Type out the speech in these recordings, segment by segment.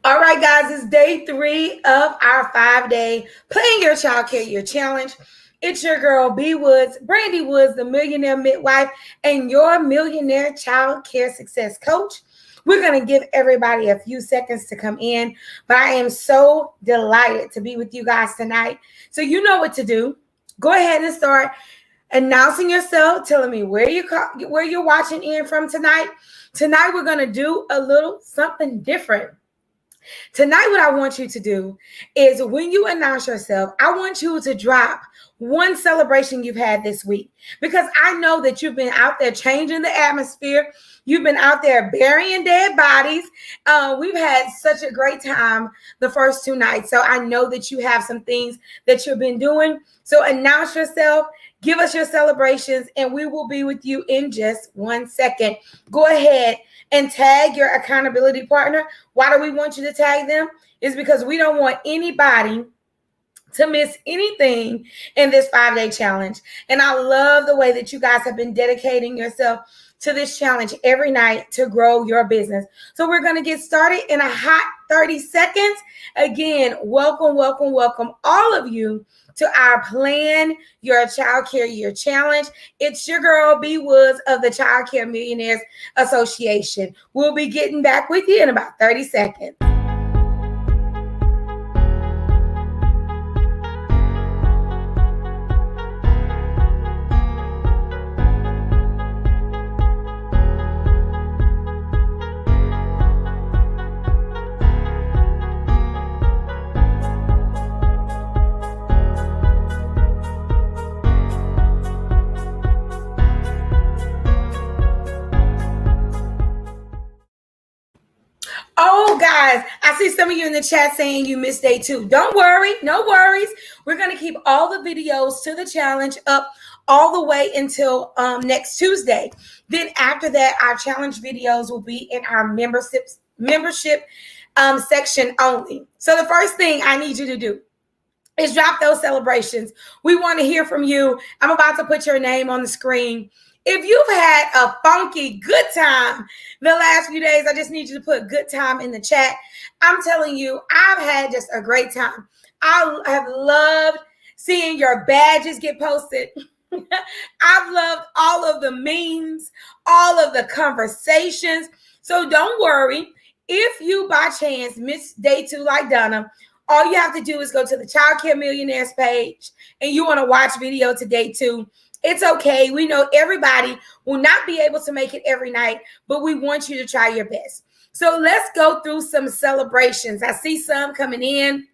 All right, guys, it's day 3 of our 5-day Plan Your Childcare Year Challenge. It's your girl, B Woods, Brandy Woods, the millionaire midwife, and your millionaire child care success coach. We're going to give everybody a few seconds to come in, but I am so delighted to be with you guys tonight. So you know what to do. Go ahead and start announcing yourself, telling me where you're watching in from tonight. Tonight, we're going to do a little something different. Tonight, what I want you to do is when you announce yourself, I want you to drop one celebration you've had this week, because I know that you've been out there changing the atmosphere. You've been out there burying dead bodies. We've had such a great time the first 2 nights. So I know that you have some things that you've been doing. So announce yourself, give us your celebrations, and we will be with you in just 1 second. Go ahead and tag your accountability partner. Why do we want you to tag them? It's because we don't want anybody to miss anything in this 5-day challenge. And I love the way that you guys have been dedicating yourself to this challenge every night to grow your business. So we're going to get started in a hot 30 seconds. Again, welcome all of you to our Plan Your Childcare Year Challenge. It's your girl, B Woods of the Childcare Millionaires Association. We'll be getting back with you in about 30 seconds. Oh, guys, I see some of you in the chat saying you missed day 2. Don't worry. No worries. We're going to keep all the videos to the challenge up all the way until next Tuesday. Then after that, our challenge videos will be in our membership section only. So the first thing I need you to do is drop those celebrations. We want to hear from you. I'm about to put your name on the screen. If you've had a funky good time the last few days, I just need you to put good time in the chat. I'm telling you, I've had just a great time. I have loved seeing your badges get posted. I've loved all of the memes, all of the conversations. So don't worry. If you by chance miss day 2 like Donna, all you have to do is go to the Childcare Millionaires page and you want to watch video to day 2. It's okay. We know everybody will not be able to make it every night, but we want you to try your best. So let's go through some celebrations. I see some coming in.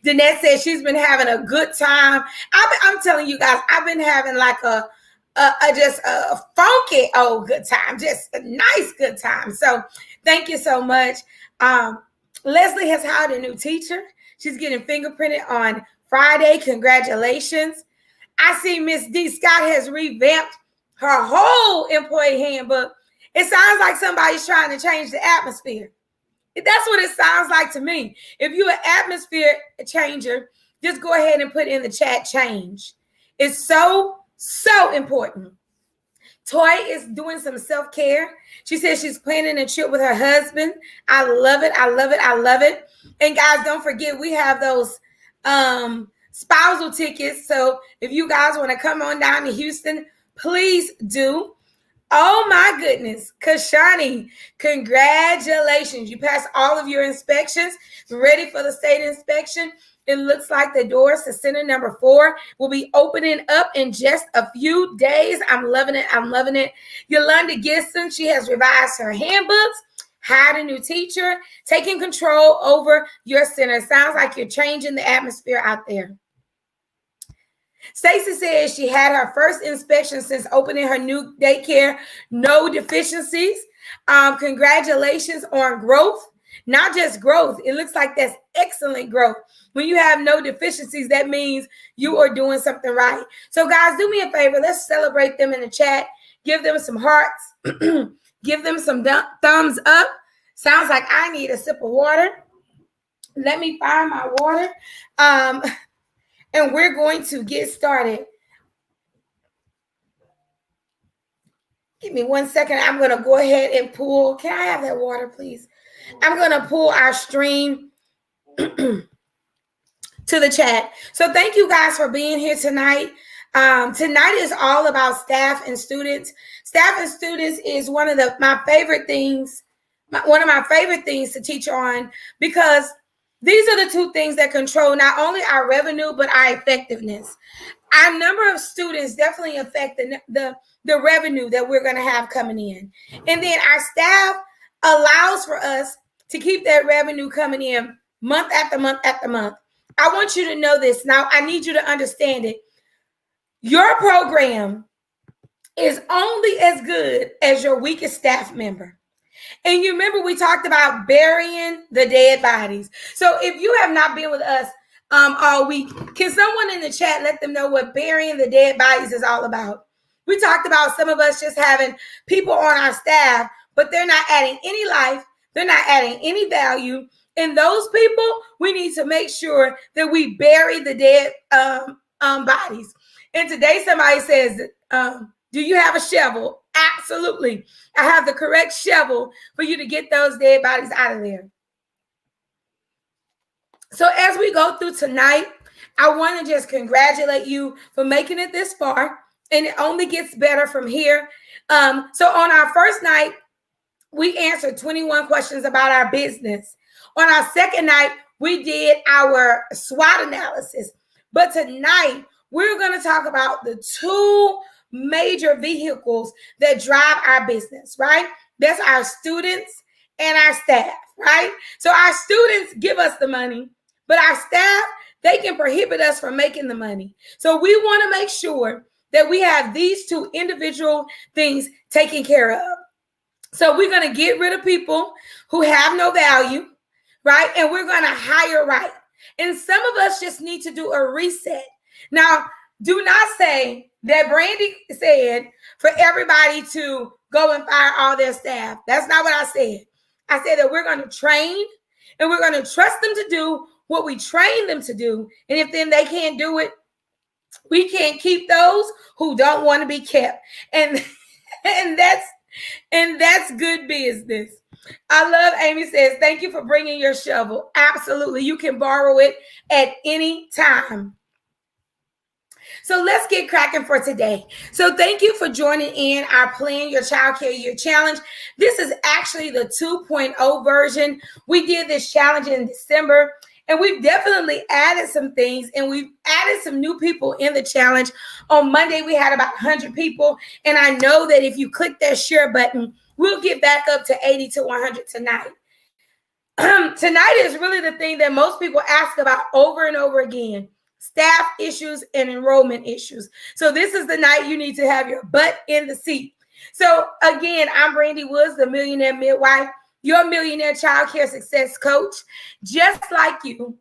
Danette says she's been having a good time. I'm telling you guys, I've been having like just a funky good time, just a nice good time. So thank you so much. Leslie has hired a new teacher. She's getting fingerprinted on Friday. Congratulations. I see Miss D. Scott has revamped her whole employee handbook. It sounds like somebody's trying to change the atmosphere. That's what it sounds like to me. If you're an atmosphere changer, just go ahead and put in the chat change. It's so important. Toy is doing some self-care. She says she's planning a trip with her husband. I love it. And guys, don't forget, we have those spousal tickets. So if you guys want to come on down to Houston, please do. Oh my goodness, Kashani, congratulations. You passed all of your inspections, ready for the state inspection. It looks like the doors to center number 4 will be opening up in just a few days. I'm loving it. Yolanda Gibson, she has revised her handbooks, hired a new teacher, taking control over your center. Sounds like you're changing the atmosphere out there. Stacy says she had her first inspection since opening her new daycare. No deficiencies. Congratulations on growth. Not just growth. It looks like that's excellent growth. When you have no deficiencies, that means you are doing something right. So guys, do me a favor. Let's celebrate them in the chat. Give them some hearts. Give them some thumbs up. Sounds like I need a sip of water. Let me find my water. And we're going to get started. Give me 1 second. I'm going to go ahead and pull. Can I have that water, please? I'm going to pull our stream to the chat. So thank you guys for being here tonight. Tonight is all about staff and students. Staff and students is one of my favorite things, one of my favorite things to teach on, because these are the two things that control not only our revenue, but our effectiveness. Our number of students definitely affect the revenue that we're going to have coming in. And then our staff allows for us to keep that revenue coming in month after month after month. I want you to know this. Now, I need you to understand it. Your program is only as good as your weakest staff member. And you remember we talked about burying the dead bodies. So if you have not been with us all week, can someone in the chat let them know what burying the dead bodies is all about? We talked about some of us just having people on our staff, but they're not adding any life. They're not adding any value. And those people, we need to make sure that we bury the dead bodies. And today somebody says, do you have a shovel? Absolutely. I have the correct shovel for you to get those dead bodies out of there. So as we go through tonight, I want to just congratulate you for making it this far. And it only gets better from here. So on our first night, we answered 21 questions about our business. On our second night, we did our SWOT analysis. But tonight, we're going to talk about the two major vehicles that drive our business, right? That's our students and our staff, right? So our students give us the money, but our staff, they can prohibit us from making the money. So we want to make sure that we have these two individual things taken care of. So we're going to get rid of people who have no value, right? And we're going to hire right. And some of us just need to do a reset. Now, do not say that Brandy said for everybody to go and fire all their staff. That's not what I said. I said that we're going to train and we're going to trust them to do what we train them to do. And if then they can't do it, we can't keep those who don't want to be kept. And that's good business. I love Amy says, thank you for bringing your shovel. Absolutely. You can borrow it at any time. So let's get cracking for today. So thank you for joining in our Plan Your Childcare Year Challenge. This is actually the 2.0 version. We did this challenge in December, and we've definitely added some things, and we've added some new people in the challenge. On Monday, we had about 100 people, and I know that if you click that share button, we'll get back up to 80 to 100 tonight. Tonight is really the thing that most people ask about over and over again. Staff issues and enrollment issues. So this is the night you need to have your butt in the seat. So again, I'm Brandy Woods, the Millionaire Midwife, your Millionaire Child Care Success Coach. Just like you,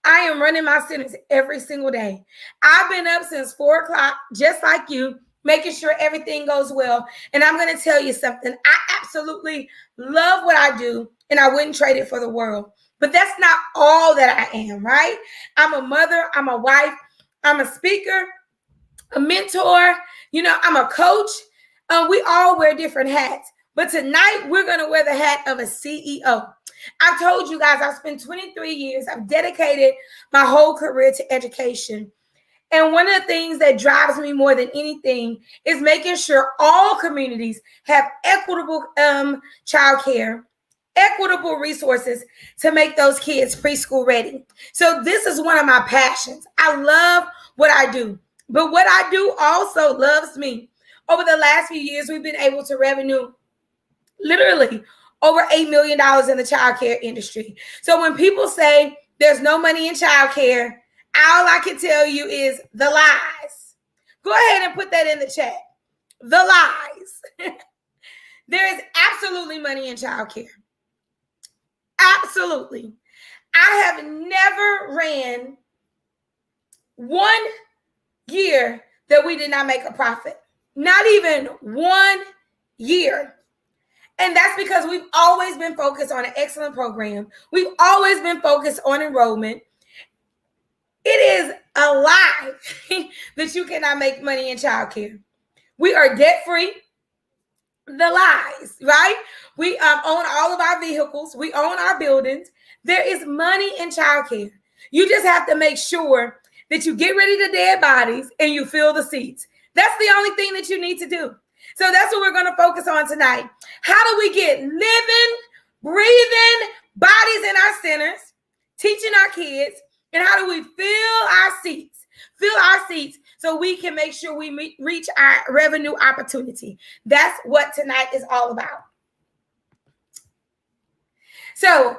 I am running my centers every single day. I've been up since 4 o'clock, just like you, making sure everything goes well. And I'm going to tell you something. I absolutely love what I do, and I wouldn't trade it for the world. But that's not all that I am, right? I'm a mother, I'm a wife, I'm a speaker, a mentor, I'm a coach. We all wear different hats. But tonight, we're going to wear the hat of a CEO. I've told you guys, I've spent 23 years. I've dedicated my whole career to education. And one of the things that drives me more than anything is making sure all communities have equitable childcare, equitable resources to make those kids preschool ready. So this is one of my passions. I love what I do, but what I do also loves me. Over the last few years, we've been able to revenue literally over $8 million in the childcare industry. So when people say there's no money in childcare, all I can tell you is the lies. Go ahead and put that in the chat. The lies. There is absolutely money in childcare. Absolutely. I have never ran 1 year that we did not make a profit. Not even 1 year. And that's because we've always been focused on an excellent program. We've always been focused on enrollment. It is a lie that you cannot make money in childcare. We are debt-free. the lies, right? We own all of our vehicles. We own our buildings. There is money in childcare. You just have to make sure that you get rid of the dead bodies and you fill the seats. That's the only thing that you need to do. So that's what we're going to focus on tonight. How do we get living, breathing bodies in our centers, teaching our kids, and how do we fill our seats? Fill our seats so we can make sure we reach our revenue opportunity. That's what tonight is all about. So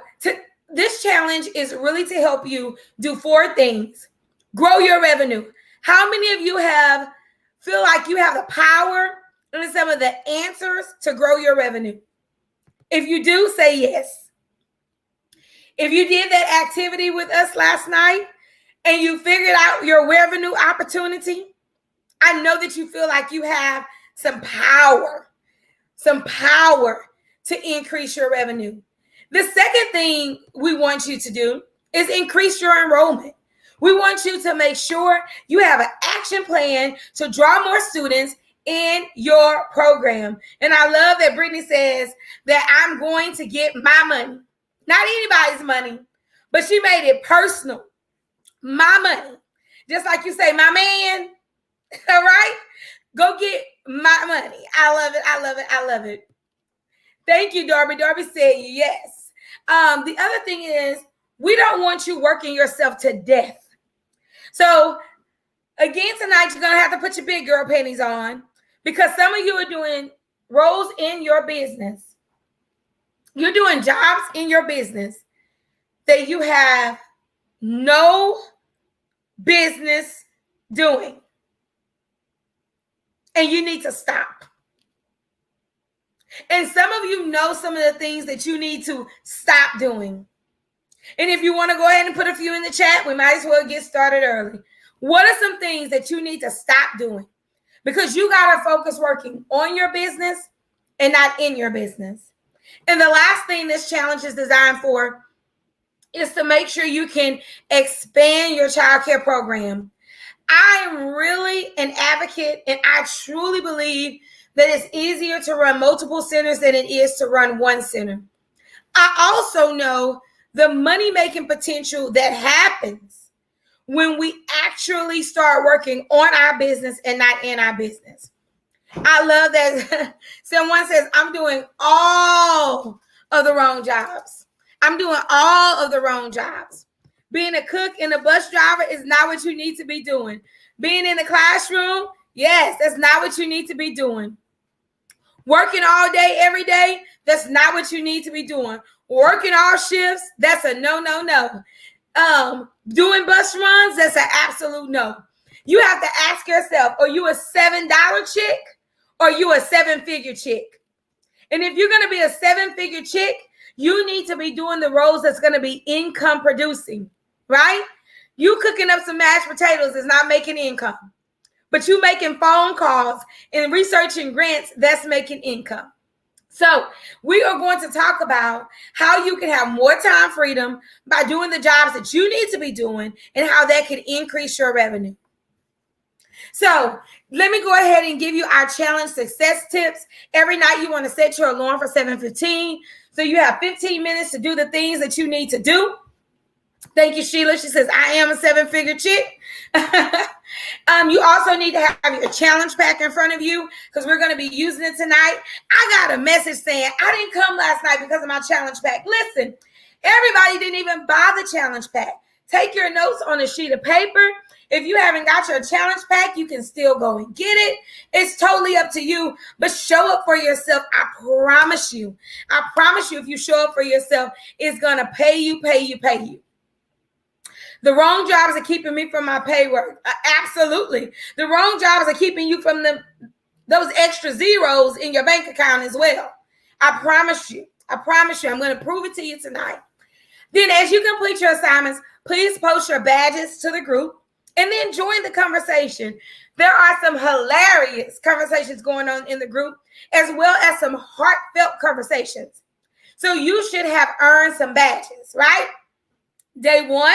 this challenge is really to help you do 4 things. Grow your revenue. How many of you feel like you have the power and some of the answers to grow your revenue? If you do, say yes. If you did that activity with us last night and you figured out your revenue opportunity, I know that you feel like you have some power to increase your revenue. The second thing we want you to do is increase your enrollment. We want you to make sure you have an action plan to draw more students in your program. And I love that Brittany says that I'm going to get my money. Not anybody's money, but she made it personal. My money. Just like you say, my man. All right? Go get my money. I love it. I love it. I love it. Thank you, Darby. Darby said yes. The other thing is we don't want you working yourself to death. So again, tonight, you're going to have to put your big girl panties on because some of you are doing roles in your business. You're doing jobs in your business that you have no business doing. And you need to stop. And some of you know some of the things that you need to stop doing. And if you want to go ahead and put a few in the chat, we might as well get started early. What are some things that you need to stop doing? Because you got to focus working on your business and not in your business. And the last thing this challenge is designed for is to make sure you can expand your childcare program. I am really an advocate, and I truly believe that it's easier to run multiple centers than it is to run one center. I also know the money-making potential that happens when we actually start working on our business and not in our business. I love that someone says, I'm doing all of the wrong jobs. I'm doing all of the wrong jobs. Being a cook and a bus driver is not what you need to be doing. Being in the classroom, yes, that's not what you need to be doing. Working all day, every day, that's not what you need to be doing. Working all shifts, that's a no. Doing bus runs, that's an absolute no. You have to ask yourself, are you a $7 chick or are you a 7-figure chick? And if you're going to be a 7-figure chick, you need to be doing the roles that's going to be income producing, right? You cooking up some mashed potatoes is not making income. But you making phone calls and researching grants, that's making income. So we are going to talk about how you can have more time freedom by doing the jobs that you need to be doing and how that can increase your revenue. So let me go ahead and give you our challenge success tips. Every night you want to set your alarm for 7:15. So you have 15 minutes to do the things that you need to do. Thank you, Sheila. She says, I am a 7-figure chick. You also need to have your challenge pack in front of you because we're going to be using it tonight. I got a message saying, I didn't come last night because of my challenge pack. Listen, everybody didn't even buy the challenge pack. Take your notes on a sheet of paper. If you haven't got your challenge pack, you can still go and get it. It's totally up to you, but show up for yourself. I promise you, if you show up for yourself, it's going to pay you. The wrong jobs are keeping me from my pay work. Absolutely. The wrong jobs are keeping you from those extra zeros in your bank account as well. I promise you. I'm going to prove it to you tonight. Then as you complete your assignments, please post your badges to the group and then join the conversation. There are some hilarious conversations going on in the group as well as some heartfelt conversations. So you should have earned some badges, right? Day one,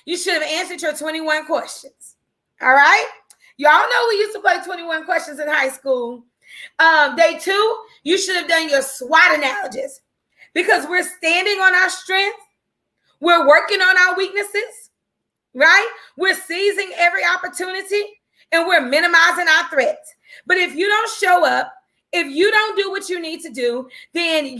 you should have answered your 21 questions. All right? Y'all know we used to play 21 questions in high school. Day 2, you should have done your SWOT analysis, because we're standing on our strengths. We're working on our weaknesses, right? We're seizing every opportunity, and we're minimizing our threats. But if you don't show up, if you don't do what you need to do, then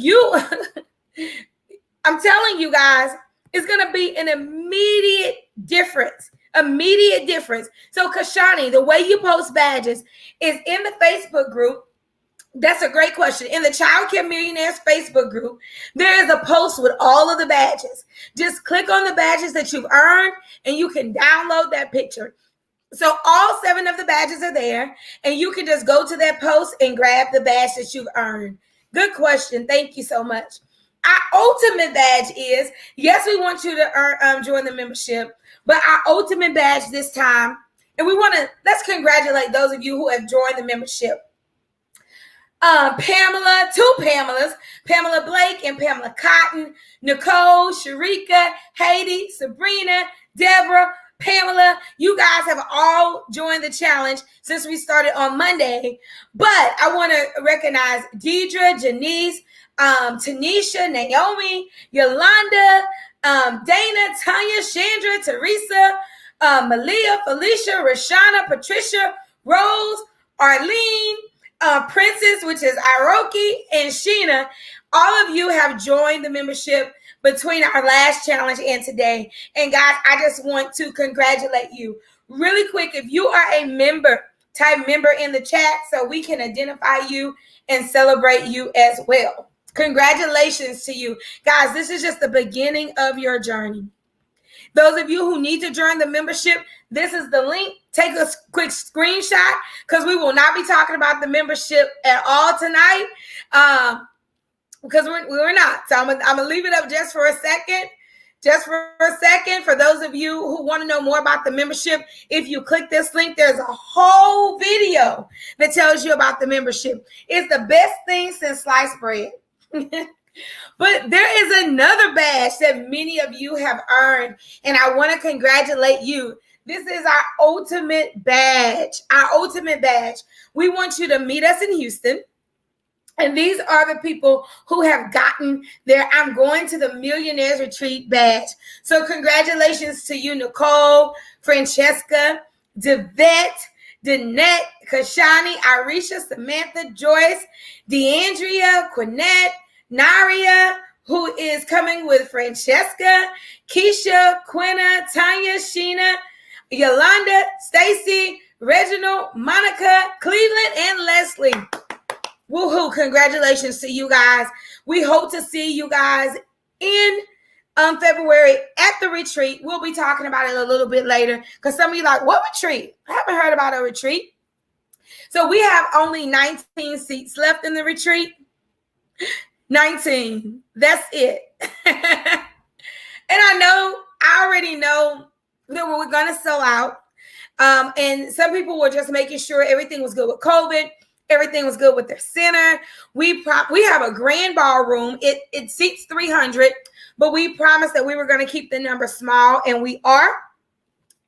I'm telling you guys, it's going to be an immediate difference. Immediate difference. So Kashani, the way you post badges is in the Facebook group. That's a great question. In the Childcare Millionaires Facebook group, there is a post with all of the badges. Just click on the badges that you've earned, and you can download that picture. So all 7 of the badges are there, and you can just go to that post and grab the badge that you've earned. Good question. Thank you so much. Our ultimate badge is, yes, we want you to join the membership, but our ultimate badge this time, and let's congratulate those of you who have joined the membership. Pamela, 2 Pamelas, Pamela Blake and Pamela Cotton, Nicole, Sharika, Haiti, Sabrina, Deborah, Pamela, you guys have all joined the challenge since we started on Monday. But I want to recognize Deidre, Janice, Tanisha, Naomi, Yolanda, Dana, Tanya, Chandra, Teresa, Malia, Felicia, Rashana, Patricia, Rose, Arlene, Princess, which is Iroki, and Sheena. All of you have joined the membership between our last challenge and today. And guys, I just want to congratulate you. Really quick, if you are a member, type member in the chat so we can identify you and celebrate you as well. Congratulations to you. Guys, this is just the beginning of your journey. Those of you who need to join the membership, this is the link. Take a quick screenshot, because we will not be talking about the membership at all tonight, because we're not. So I'm gonna leave it up just for a second. Just for a second, for those of you who want to know more about the membership, if you click this link, there's a whole video that tells you about the membership. It's the best thing since sliced bread. But there is another badge that many of you have earned, and I want to congratulate you. This is our ultimate badge. Our ultimate badge. We want you to meet us in Houston. And these are the people who have gotten their I'm going to the Millionaires Retreat badge. So congratulations to you, Nicole, Francesca, Devette, Danette, Kashani, Irisha, Samantha, Joyce, DeAndrea, Quinette, Naria, who is coming with Francesca, Keisha, Quina, Tanya, Sheena, Yolanda, Stacy, Reginald, Monica, Cleveland, and Leslie. Woohoo! Congratulations to you guys. We hope to see you guys in February at the retreat. We'll be talking about it a little bit later, because some of you are like, what retreat? I haven't heard about a retreat. So we have only 19 seats left in the retreat. 19. That's it. And I already know that we're going to sell out. And some people were just making sure everything was good with COVID. Everything was good with their center. We have a grand ballroom. It seats 300, but we promised that we were going to keep the number small, and we are.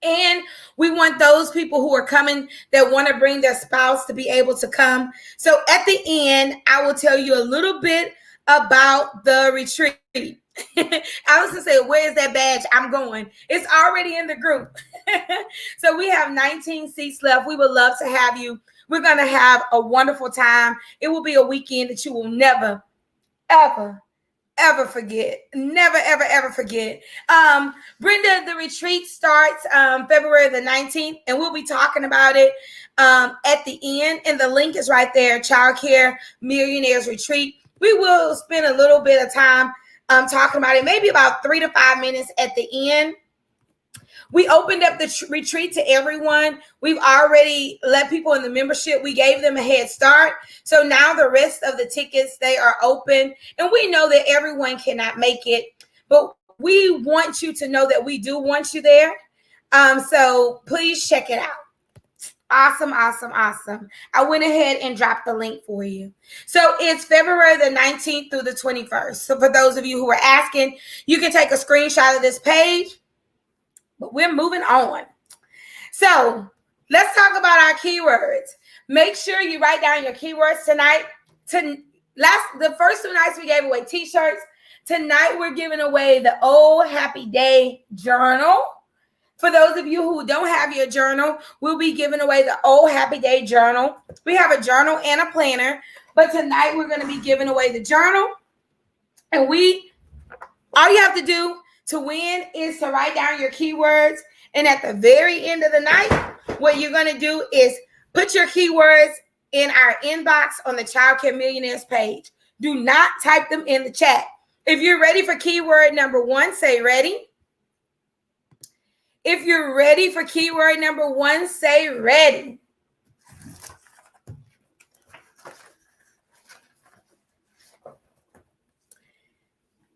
And we want those people who are coming that want to bring their spouse to be able to come. So at the end, I will tell you a little bit about the retreat. I was going to say, where's that badge? I'm going. It's already in the group. So we have 19 seats left. We would love to have you. We're going to have a wonderful time. It will be a weekend that you will never, ever, ever forget. Never, ever, ever forget. Brenda, the retreat starts February the 19th, and we'll be talking about it at the end. And the link is right there, Childcare Millionaires Retreat. We will spend a little bit of time talking about it, maybe about 3 to 5 minutes at the end. We opened up the retreat to everyone. We've already let people in the membership. We gave them a head start. So now the rest of the tickets, they are open. And we know that everyone cannot make it, but we want you to know that we do want you there. So please check it out. Awesome, awesome, awesome. I went ahead and dropped the link for you. So it's February the 19th through the 21st. So for those of you who are asking, you can take a screenshot of this page. But we're moving on. So let's talk about our keywords. Make sure you write down your keywords tonight. The first 2 nights we gave away t-shirts. Tonight we're giving away the Old Happy Day journal. For those of you who don't have your journal, we'll be giving away the Old Happy Day journal. We have a journal and a planner, but tonight we're going to be giving away the journal. And all you have to do to win is to write down your keywords. And at the very end of the night, what you're going to do is put your keywords in our inbox on the Childcare Millionaires page. Do not type them in the chat. If you're ready for keyword number 1, say ready. If you're ready for keyword number 1, say ready.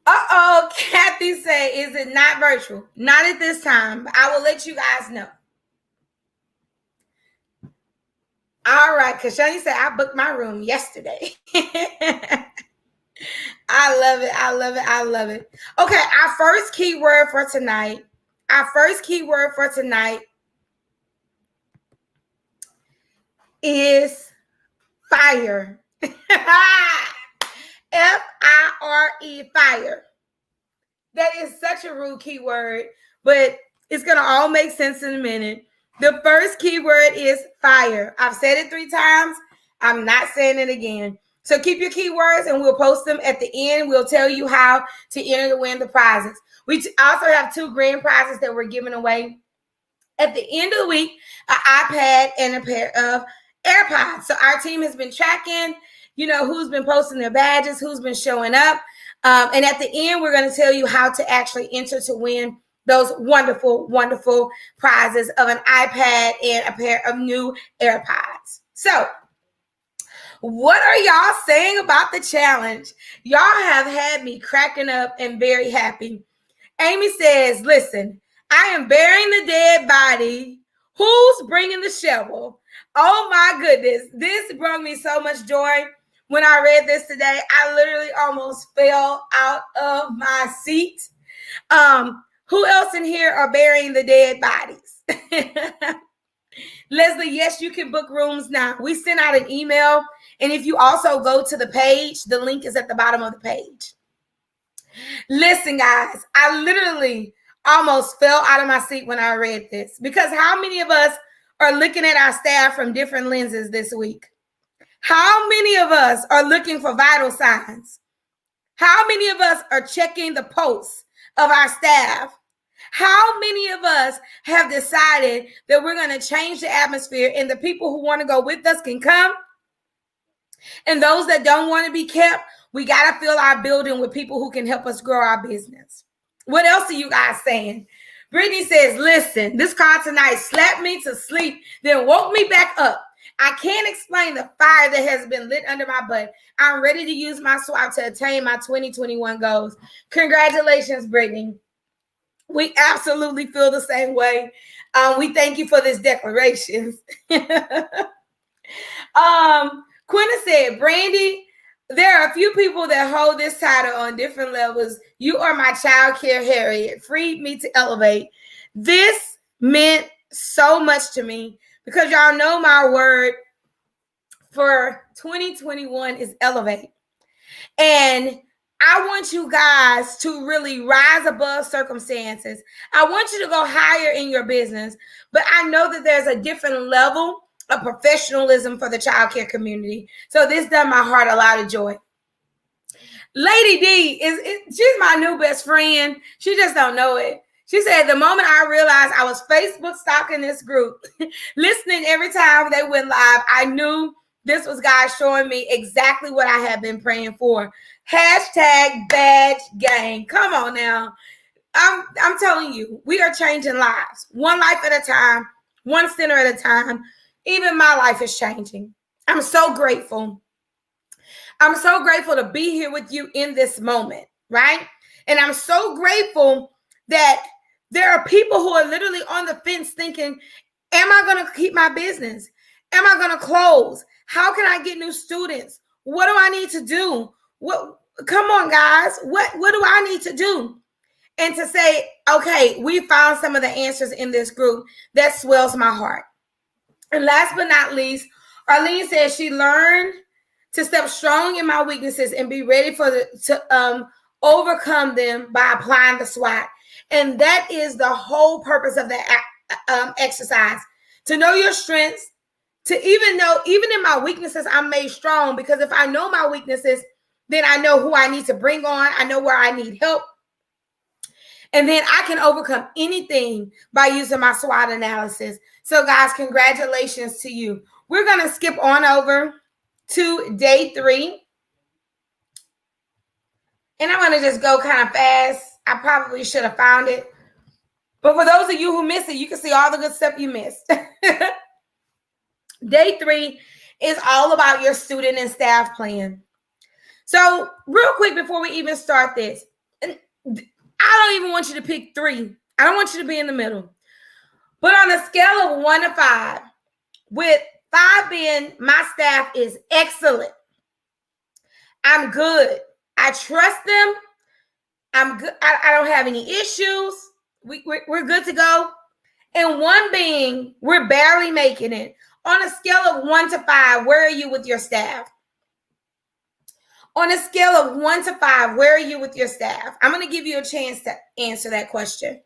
Uh-oh, Kathy say, is it not virtual? Not at this time, but I will let you guys know. All right, Kashani said, I booked my room yesterday. I love it. I love it. I love it. Okay, our first keyword for tonight is fire. F-I-R-E, fire. That is such a rude keyword, but it's going to all make sense in a minute. The first keyword is fire. I've said it 3 times. I'm not saying it again. So keep your keywords and we'll post them at the end. We'll tell you how to enter to win the prizes. We also have 2 grand prizes that we're giving away at the end of the week, an iPad and a pair of AirPods. So our team has been tracking, who's been posting their badges, who's been showing up. And at the end, we're going to tell you how to actually enter to win those wonderful, wonderful prizes of an iPad and a pair of new AirPods. So what are y'all saying about the challenge? Y'all have had me cracking up and very happy. Amy says, listen, I am burying the dead body. Who's bringing the shovel? Oh my goodness. This brought me so much joy. When I read this today, I literally almost fell out of my seat. Who else in here are burying the dead bodies? Leslie, yes, you can book rooms now. We sent out an email. And if you also go to the page, the link is at the bottom of the page. Listen, guys, I literally almost fell out of my seat when I read this, because how many of us are looking at our staff from different lenses this week? How many of us are looking for vital signs? How many of us are checking the posts of our staff? How many of us have decided that we're going to change the atmosphere and the people who want to go with us can come? And those that don't want to be kept, we got to fill our building with people who can help us grow our business. What else are you guys saying? Brittany says, listen, this call tonight slapped me to sleep, then woke me back up. I can't explain the fire that has been lit under my butt. I'm ready to use my swap to attain my 2021 goals. Congratulations, Brittany. We absolutely feel the same way. We thank you for this declaration. Quinta said, Brandy, there are a few people that hold this title on different levels. You are my childcare Harriet. Freed me to elevate. This meant so much to me because y'all know my word for 2021 is elevate. And I want you guys to really rise above circumstances. I want you to go higher in your business. But I know that there's a different level of professionalism for the childcare community. So this done my heart a lot of joy. Lady D, she's my new best friend. She just don't know it. She said, the moment I realized I was Facebook stalking this group, listening every time they went live, I knew this was God showing me exactly what I had been praying for. Hashtag badge gang. Come on now. I'm telling you, we are changing lives. One life at a time, one center at a time. Even my life is changing. I'm so grateful. I'm so grateful to be here with you in this moment, right? And I'm so grateful that there are people who are literally on the fence thinking, am I going to keep my business? Am I going to close? How can I get new students? What do I need to do? Come on, guys. What do I need to do? And to say, okay, we found some of the answers in this group, that swells my heart. And last but not least, Arlene says she learned to step strong in my weaknesses and be ready to overcome them by applying the SWOT. And that is the whole purpose of that exercise. To know your strengths, to even in my weaknesses, I'm made strong, because if I know my weaknesses, then I know who I need to bring on. I know where I need help. And then I can overcome anything by using my SWOT analysis. So guys, congratulations to you. We're going to skip on over to day 3. And I'm going to just go kind of fast. I probably should have found it. But for those of you who missed it, you can see all the good stuff you missed. Day 3 is all about your student and staff plan. So real quick before we even start this, and I don't even want you to pick 3. I don't want you to be in the middle. But on a scale of 1 to 5, with 5 being my staff is excellent, I'm good, I trust them, I'm good, I don't have any issues, we're good to go, and 1 being we're barely making it. On a scale of 1 to 5, where are you with your staff? On a scale of 1 to 5, where are you with your staff? I'm going to give you a chance to answer that question.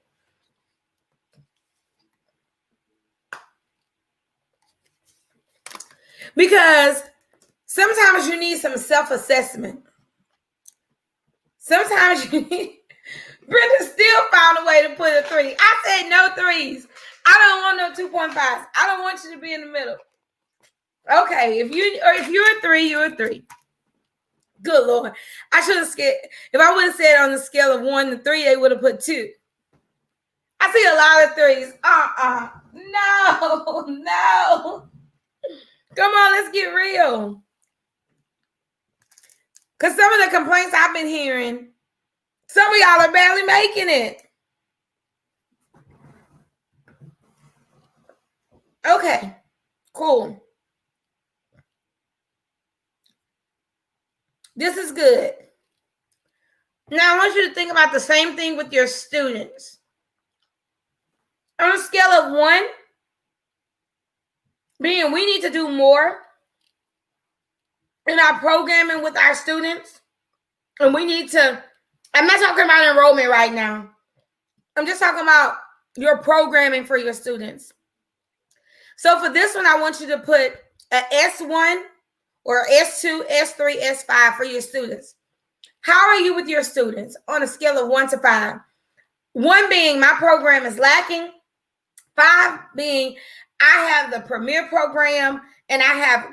Because sometimes you need some self-assessment. Sometimes you need... Brenda still found a way to put a 3. I said no 3s. I don't want no 2.5s. I don't want you to be in the middle. Okay, if you're a 3, you're a 3. Good Lord. I should have scared. If I would have said on the scale of 1 to 3, they would have put 2. I see a lot of 3s. No. Come on, let's get real. Because some of the complaints I've been hearing, some of y'all are barely making it. Okay, cool. This is good. Now, I want you to think about the same thing with your students. On a scale of 1, being we need to do more in our programming with our students, and we need to, I'm not talking about enrollment right now. I'm just talking about your programming for your students. So for this one, I want you to put an S1 or S2, S3, S5 for your students. How are you with your students on a scale of 1 to 5? 1 being my program is lacking. 5 being I have the premier program, and I have,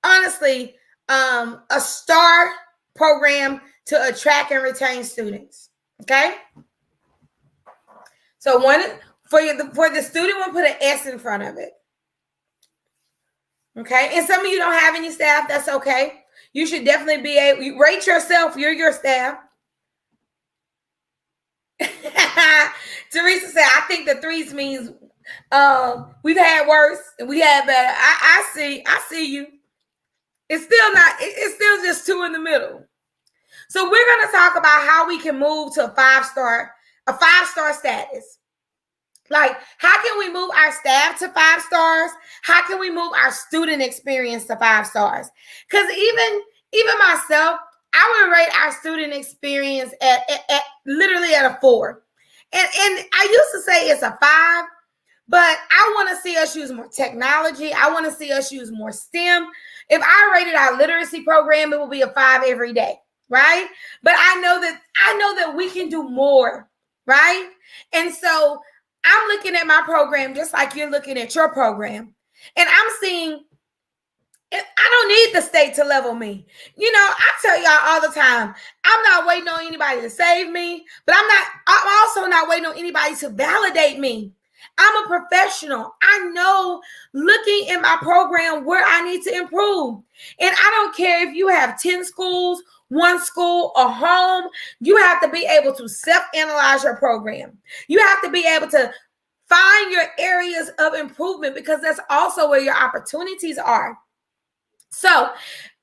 honestly, a star program to attract and retain students. Okay? So for the student, we'll put an S in front of it. Okay? And some of you don't have any staff. That's okay. You should definitely be able, you rate yourself. You're your staff. Teresa said, I think the 3s means we've had worse and we had better. I see you. It's still just 2 in the middle. So we're going to talk about how we can move to a 5-star status. Like, how can we move our staff to 5 stars? How can we move our student experience to 5 stars? Because even myself, I would rate our student experience at literally at a 4. And I used to say it's a 5, but I want to see us use more technology. I want to see us use more STEM. If I rated our literacy program, it will be a 5 every day, right? But I know that we can do more, right? And so I'm looking at my program just like you're looking at your program. And I'm seeing, I don't need the state to level me. You know, I tell y'all all the time, I'm not waiting on anybody to save me, but I'm also not waiting on anybody to validate me. I'm a professional. I know looking in my program where I need to improve. And I don't care if you have 10 schools, 1 school, a home. You have to be able to self-analyze your program. You have to be able to find your areas of improvement, because that's also where your opportunities are. So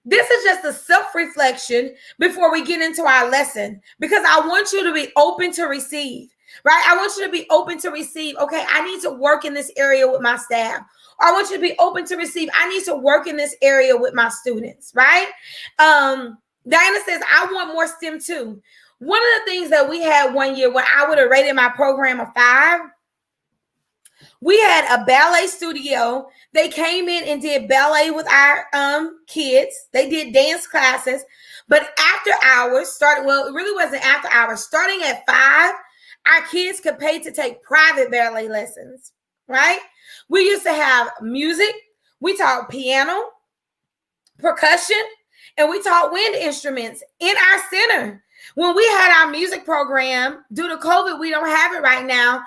this is just a self-reflection before we get into our lesson, because I want you to be open to receive. right? I want you to be open to receive. Okay, I need to work in this area with my staff. Or I want you to be open to receive. I need to work in this area with my students, right? Diana says, I want more STEM too. One of the things that we had one year when I would have rated my program a 5, we had a ballet studio. They came in and did ballet with our kids. They did dance classes. But after hours, it really wasn't after hours. Starting at 5, our kids could pay to take private ballet lessons, right? We used to have music. We taught piano, percussion, and we taught wind instruments in our center. When we had our music program, due to COVID, we don't have it right now.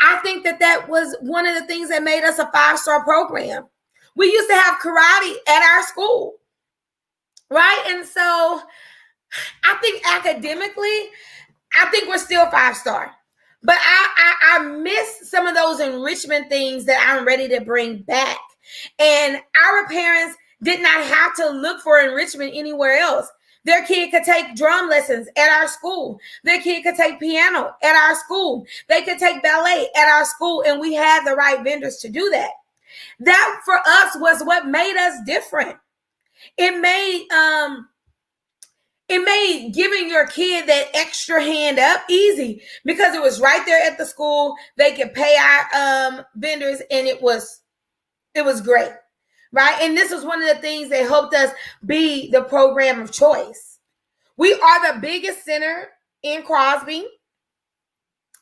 I think that was one of the things that made us a 5-star program. We used to have karate at our school, right? And so I think academically, I think we're still 5-star. But I miss some of those enrichment things that I'm ready to bring back. And our parents did not have to look for enrichment anywhere else. Their kid could take drum lessons at our school. Their kid could take piano at our school. They could take ballet at our school, and we had the right vendors to do that. That for us was what made us different. It made giving your kid that extra hand up easy because it was right there at the school. They could pay our vendors, and it was great. Right. And this was one of the things that helped us be the program of choice. We are the biggest center in Crosby.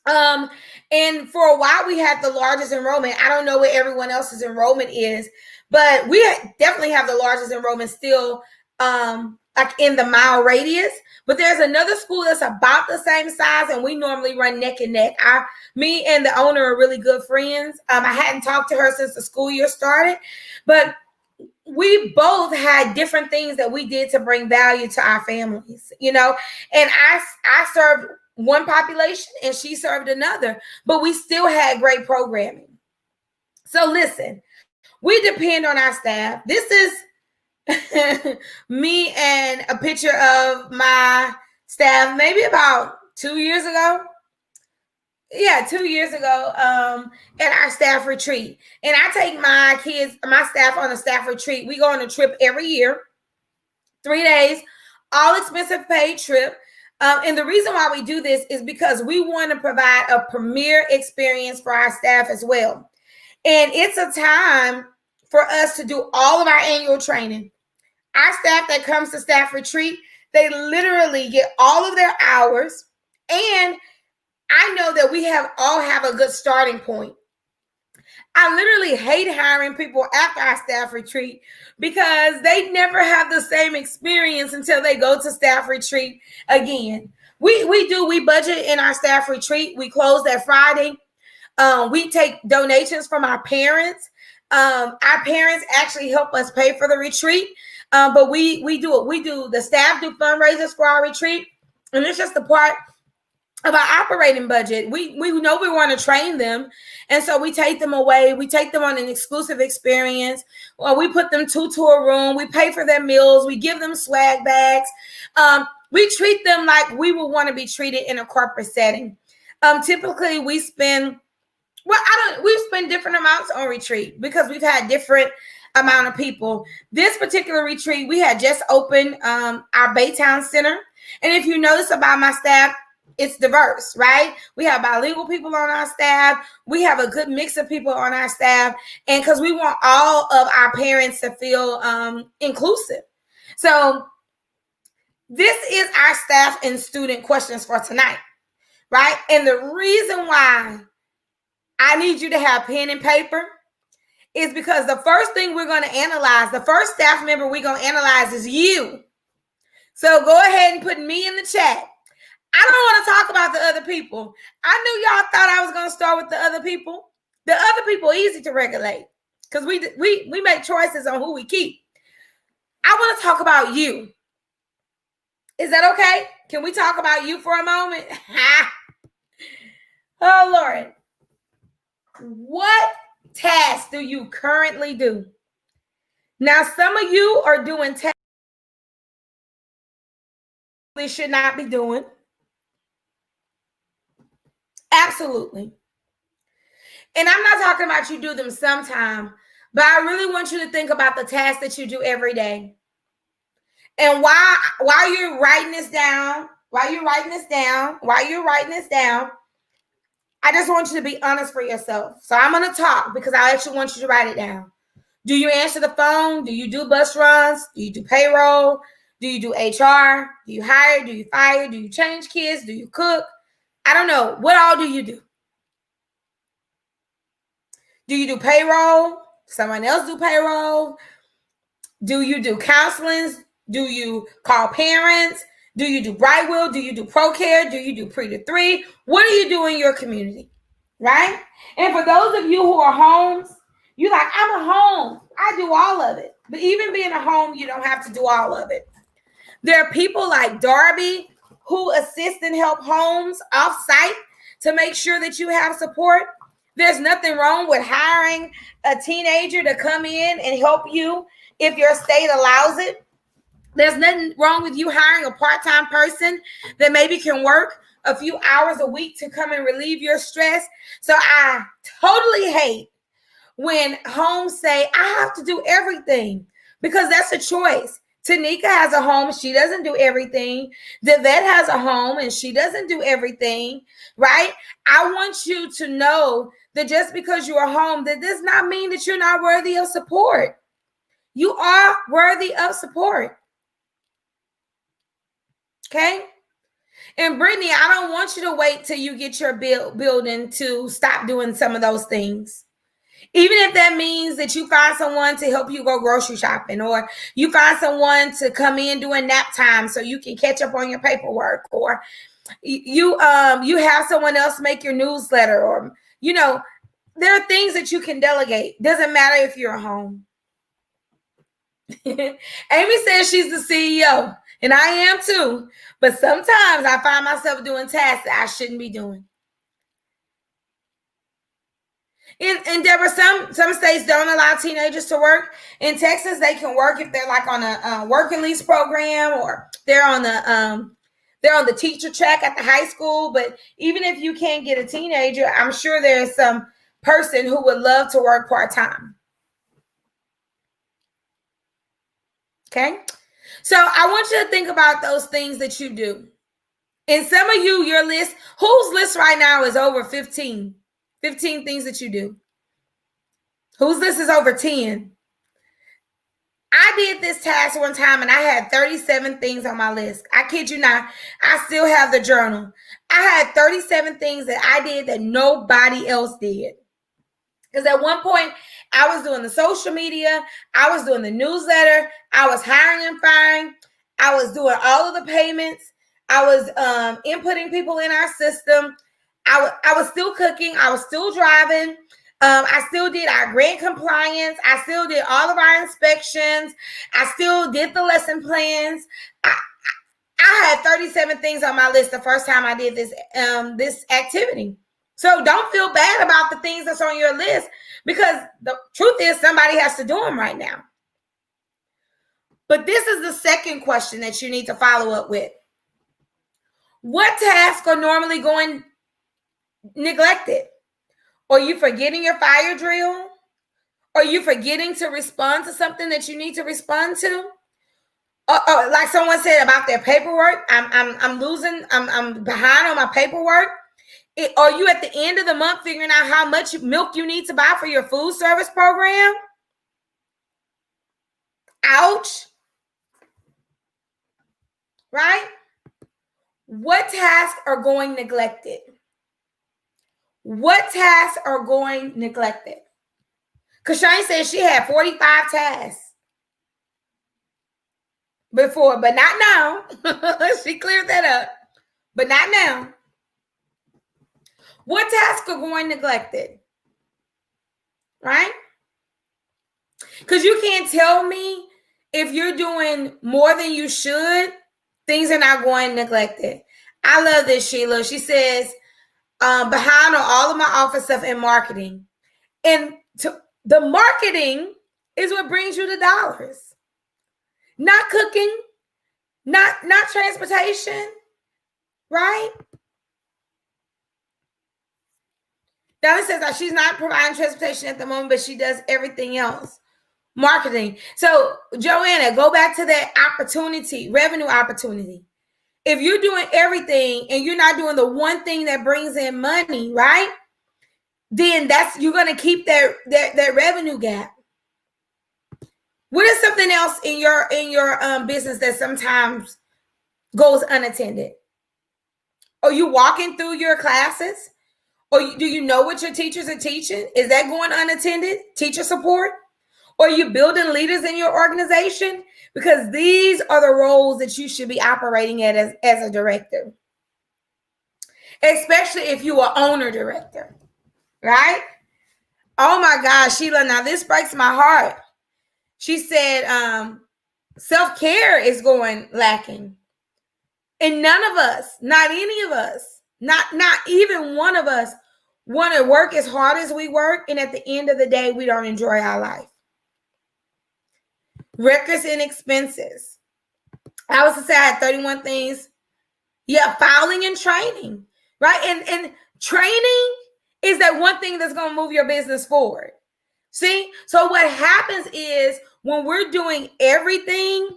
And for a while, we had the largest enrollment. I don't know what everyone else's enrollment is, but we definitely have the largest enrollment still, like in the mile radius. But there's another school that's about the same size, and we normally run neck and neck. Me and the owner are really good friends. I hadn't talked to her since the school year started, but we both had different things that we did to bring value to our families, and I served one population and she served another, but we still had great programming. So listen, we depend on our staff. This is me and a picture of my staff maybe about 2 years ago. Yeah, 2 years ago, at our staff retreat. And I take my staff on a staff retreat. We go on a trip every year, 3 days, all expensive paid trip. And the reason why we do this is because we want to provide a premier experience for our staff as well. And it's a time for us to do all of our annual training. Our staff that comes to staff retreat, they literally get all of their hours, and I know that we all have a good starting point. I literally hate hiring people after our staff retreat because they never have the same experience until they go to staff retreat again. We budget in our staff retreat. We close that Friday. We take donations from our parents. Our parents actually help us pay for the retreat. But we do it. The staff do fundraisers for our retreat, and it's just a part of our operating budget. We know we want to train them, and so we take them away. We take them on an exclusive experience. Well, we put them to a room. We pay for their meals. We give them swag bags. We treat them like we would want to be treated in a corporate setting. Typically, we spend different amounts on retreat because we've had different amount of people. This particular retreat, we had just opened our Baytown Center, and if you notice about my staff, it's diverse, right? We have bilingual people on our staff. We have a good mix of people on our staff. And because we want all of our parents to feel inclusive. So this is our staff and student questions for tonight, right? And the reason why I need you to have pen and paper is because the first thing we're going to analyze, the first staff member we're going to analyze is you. So go ahead and put me in the chat. I don't want to talk about the other people. I knew y'all thought I was going to start with the other people. The other people are easy to regulate because we make choices on who we keep. I want to talk about you. Is that okay? Can we talk about you for a moment? Oh, Lord. What tasks do you currently do? Now, some of you are doing tasks you should not be doing. Absolutely. And I'm not talking about you do them sometime, but I really want you to think about the tasks that you do every day. And while you're writing this down, I just want you to be honest for yourself. So I'm going to talk because I actually want you to write it down. Do you answer the phone? Do you do bus runs? Do you do payroll? Do you do HR? Do you hire? Do you fire? Do you change kids? Do you cook? I don't know. What all do you do? Do you do payroll? Someone else do payroll? Do you do counseling? Do you call parents? Do you do Brightwheel? Do you do ProCare? Do you do Pre-to-3? What do you do in your community? Right? And for those of you who are homes, you're like, I'm a home. I do all of it. But even being a home, you don't have to do all of it. There are people like Darby who assist and help homes off-site to make sure that you have support. There's nothing wrong with hiring a teenager to come in and help you if your state allows it. There's nothing wrong with you hiring a part-time person that maybe can work a few hours a week to come and relieve your stress. So I totally hate when homes say, I have to do everything, because that's a choice. Tanika has a home. She doesn't do everything. Devette has a home and she doesn't do everything, right? I want you to know that just because you're home, that does not mean that you're not worthy of support. You are worthy of support. Okay? And Brittany, I don't want you to wait till you get your building to stop doing some of those things. Even if that means that you find someone to help you go grocery shopping, or you find someone to come in during nap time so you can catch up on your paperwork, or you have someone else make your newsletter, or there are things that you can delegate. Doesn't matter if you're at home. Amy says she's the CEO, and I am too. But sometimes I find myself doing tasks that I shouldn't be doing. And Deborah, some states don't allow teenagers to work. In Texas, they can work if they're like on a work and lease program, or they're on the teacher track at the high school. But even if you can't get a teenager, I'm sure there's some person who would love to work part-time. Okay? So I want you to think about those things that you do. And some of you, your list, whose list right now is over 15? 15 things that you do. Whose list is over 10? I did this task one time and I had 37 things on my list. I kid you not. I still have the journal. I had 37 things that I did that nobody else did. Because at one point, I was doing the social media. I was doing the newsletter. I was hiring and firing. I was doing all of the payments. I was inputting people in our system. I was still cooking. I was still driving. I still did our grant compliance. I still did all of our inspections. I still did the lesson plans. I had 37 things on my list the first time I did this activity. So don't feel bad about the things that's on your list, because the truth is somebody has to do them right now. But this is the second question that you need to follow up with. What tasks are normally going neglected? Are you forgetting your fire drill? Are you forgetting to respond to something that you need to respond to? Like someone said about their paperwork, I'm behind on my paperwork. Are you at the end of the month figuring out how much milk you need to buy for your food service program? Ouch. Right? What tasks are going neglected? What tasks are going neglected? Kashane said she had 45 tasks before, but not now. She cleared that up, but not now. What tasks are going neglected? Right? Because you can't tell me if you're doing more than you should, things are not going neglected. I love this, Sheila. She says, behind on all of my office stuff and marketing. And the marketing is what brings you the dollars. Not cooking, not transportation, right? Donna says that she's not providing transportation at the moment, but she does everything else. Marketing. So, Joanna, go back to that opportunity, revenue opportunity. If you're doing everything and you're not doing the one thing that brings in money, right? Then you're going to keep that revenue gap. What is something else in your business that sometimes goes unattended? Are you walking through your classes? Or do you know what your teachers are teaching? Is that going unattended? Teacher support? Or are you building leaders in your organization? Because these are the roles that you should be operating at as a director. Especially if you are owner director, right? Oh my gosh, Sheila, now this breaks my heart. She said self-care is going lacking. And none of us, not any of us, not even one of us want to work as hard as we work. And at the end of the day, we don't enjoy our life. Records and expenses. I was to say I had 31 things. Yeah, filing and training, right? And training is that one thing that's going to move your business forward. See? So what happens is when we're doing everything,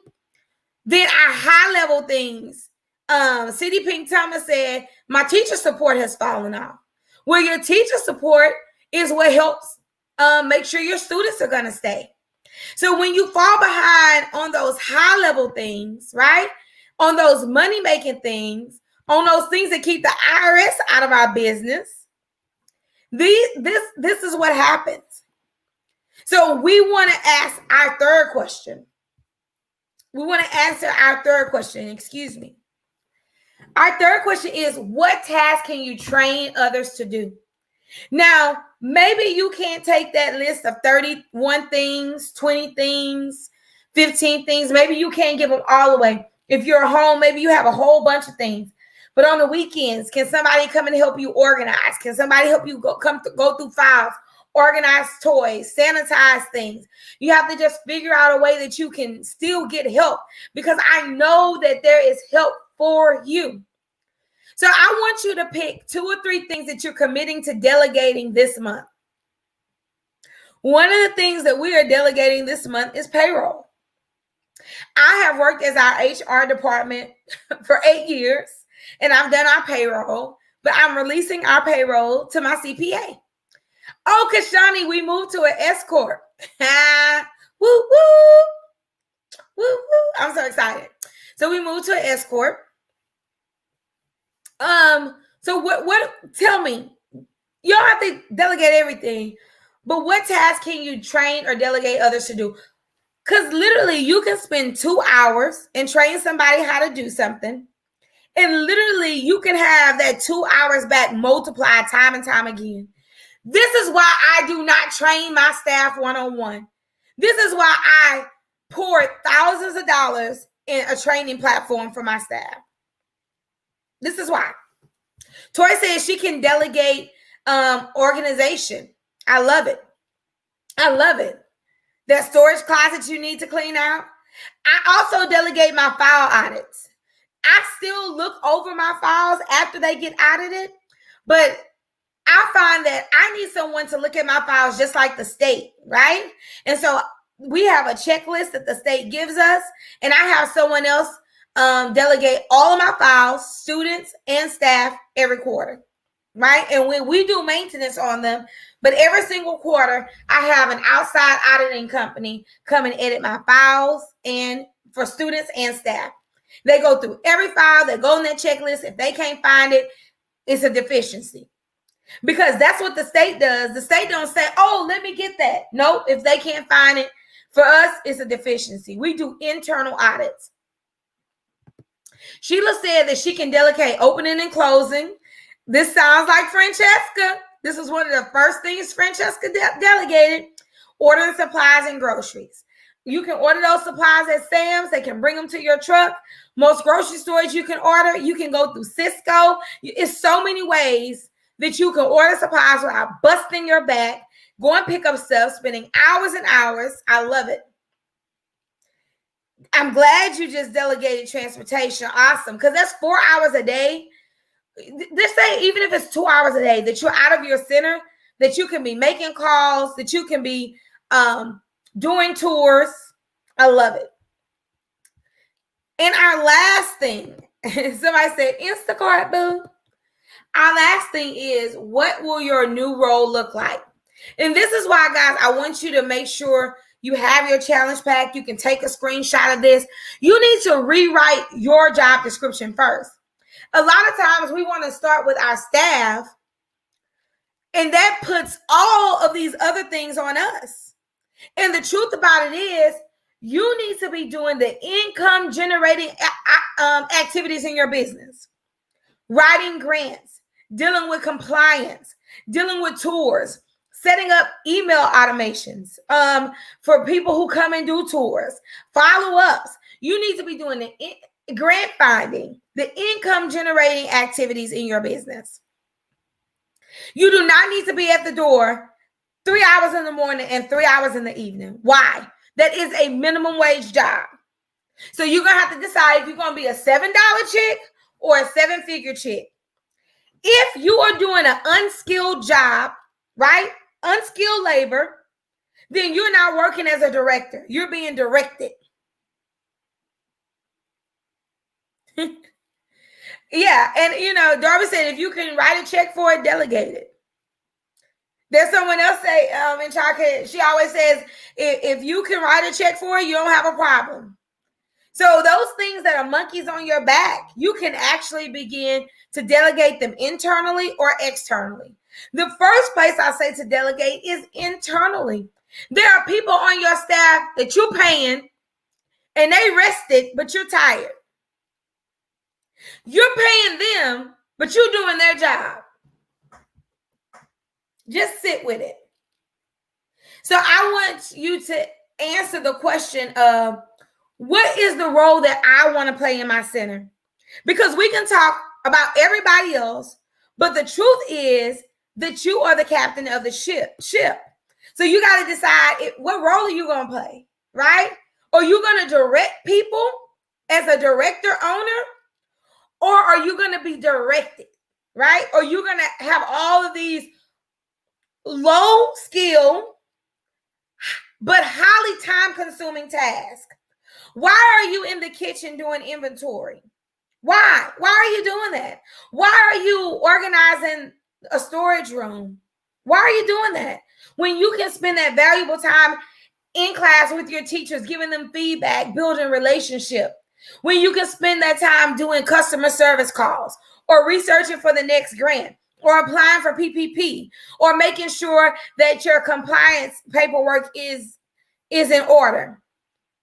then our high-level things, C.D. Pink Thomas said, my teacher support has fallen off. Well, your teacher support is what helps make sure your students are going to stay. So when you fall behind on those high-level things, right, on those money-making things, on those things that keep the IRS out of our business, this is what happens. So we want to ask our third question. We want to answer our third question, excuse me. Our third question is, what task can you train others to do? Now, maybe you can't take that list of 31 things, 20 things, 15 things. Maybe you can't give them all away. If you're home, maybe you have a whole bunch of things. But on the weekends, can somebody come and help you organize? Can somebody help you go through files, organize toys, sanitize things? You have to just figure out a way that you can still get help, because I know that there is help for you. So I want you to pick 2 or 3 things that you're committing to delegating this month. One of the things that we are delegating this month is payroll. I have worked as our HR department for 8 years, and I've done our payroll, but I'm releasing our payroll to my CPA. Oh, Kashani, we moved to an S Corp. Woo, woo. Woo, woo. I'm so excited. So we moved to an S Corp. So what, tell me, you don't have to delegate everything, but what task can you train or delegate others to do? Because literally you can spend 2 hours and train somebody how to do something. And literally you can have that 2 hours back multiplied time and time again. This is why I do not train my staff one-on-one. This is why I poured thousands of dollars in a training platform for my staff. This is why. Tori says she can delegate organization. I love it. I love it. That storage closet you need to clean out. I also delegate my file audits. I still look over my files after they get audited, but I find that I need someone to look at my files just like the state, right? And so we have a checklist that the state gives us, and I have someone else delegate all of my files, students and staff, every quarter, right? And when we do maintenance on them, but every single quarter, I have an outside auditing company come and edit my files, and for students and staff. They go through every file, they go on that checklist. If they can't find it, it's a deficiency. Because that's what the state does. The state don't say, oh, let me get that. Nope, if they can't find it, for us, it's a deficiency. We do internal audits. Sheila said that she can delegate opening and closing. This sounds like Francesca. This is one of the first things Francesca delegated. Ordering supplies and groceries. You can order those supplies at Sam's. They can bring them to your truck. Most grocery stores you can order. You can go through Cisco. It's so many ways that you can order supplies without busting your back, go and pick up stuff, spending hours and hours. I love it. I'm glad you just delegated transportation. Awesome. Because that's 4 hours a day. Just say, even if it's 2 hours a day that you're out of your center, that you can be making calls, that you can be doing tours. I love it. And our last thing, somebody said, Instacart, boo. Our last thing is, what will your new role look like? And this is why, guys, I want you to make sure you have your challenge pack. You can take a screenshot of this. You need to rewrite your job description first. A lot of times we want to start with our staff, and that puts all of these other things on us. And the truth about it is, you need to be doing the income generating activities in your business. Writing grants, dealing with compliance, dealing with tours, setting up email automations for people who come and do tours, follow-ups. You need to be doing the grant finding, the income generating activities in your business. You do not need to be at the door 3 hours in the morning and 3 hours in the evening. Why? That is a minimum wage job. So you're going to have to decide if you're going to be a $7 chick or a 7-figure chick. If you are doing an unskilled job, right? Unskilled labor, then you're not working as a director. You're being directed. Yeah. And, Darby said, if you can write a check for it, delegate it. There's someone else say in childcare, she always says, if you can write a check for it, you don't have a problem. So those things that are monkeys on your back, you can actually begin to delegate them internally or externally. The first place I say to delegate is internally. There are people on your staff that you're paying and they rested, but you're tired. You're paying them, but you're doing their job. Just sit with it. So I want you to answer the question of, what is the role that I want to play in my center? Because we can talk about everybody else, but the truth is that you are the captain of the ship. So you got to decide what role are you going to play, right? Are you going to direct people as a director owner? Or are you going to be directed, right? Or you're going to have all of these low skill, but highly time consuming tasks? Why are you in the kitchen doing inventory? Why? Why are you doing that? Why are you organizing a storage room? Why are you doing that? When you can spend that valuable time in class with your teachers, giving them feedback, building relationship. When you can spend that time doing customer service calls or researching for the next grant or applying for PPP or making sure that your compliance paperwork is in order.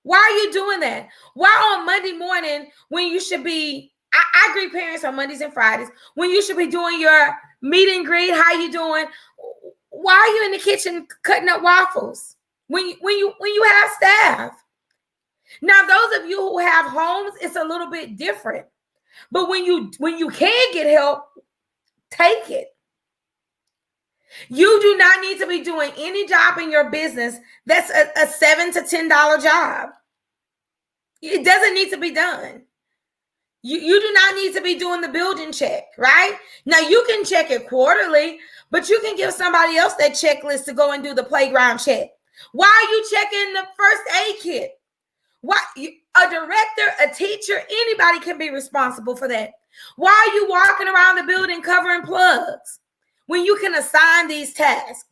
Why are you doing that? Why on Monday morning when you should be, I greet parents on Mondays and Fridays, when you should be doing your meet and greet, how you doing? Why are you in the kitchen cutting up waffles when you have staff? Now, those of you who have homes, it's a little bit different. But when you can get help, take it. You do not need to be doing any job in your business that's a $7 to $10 job. It doesn't need to be done. You do not need to be doing the building check, right? Now, you can check it quarterly, but you can give somebody else that checklist to go and do the playground check. Why are you checking the first aid kit? Why? A director, a teacher, anybody can be responsible for that. Why are you walking around the building covering plugs when you can assign these tasks?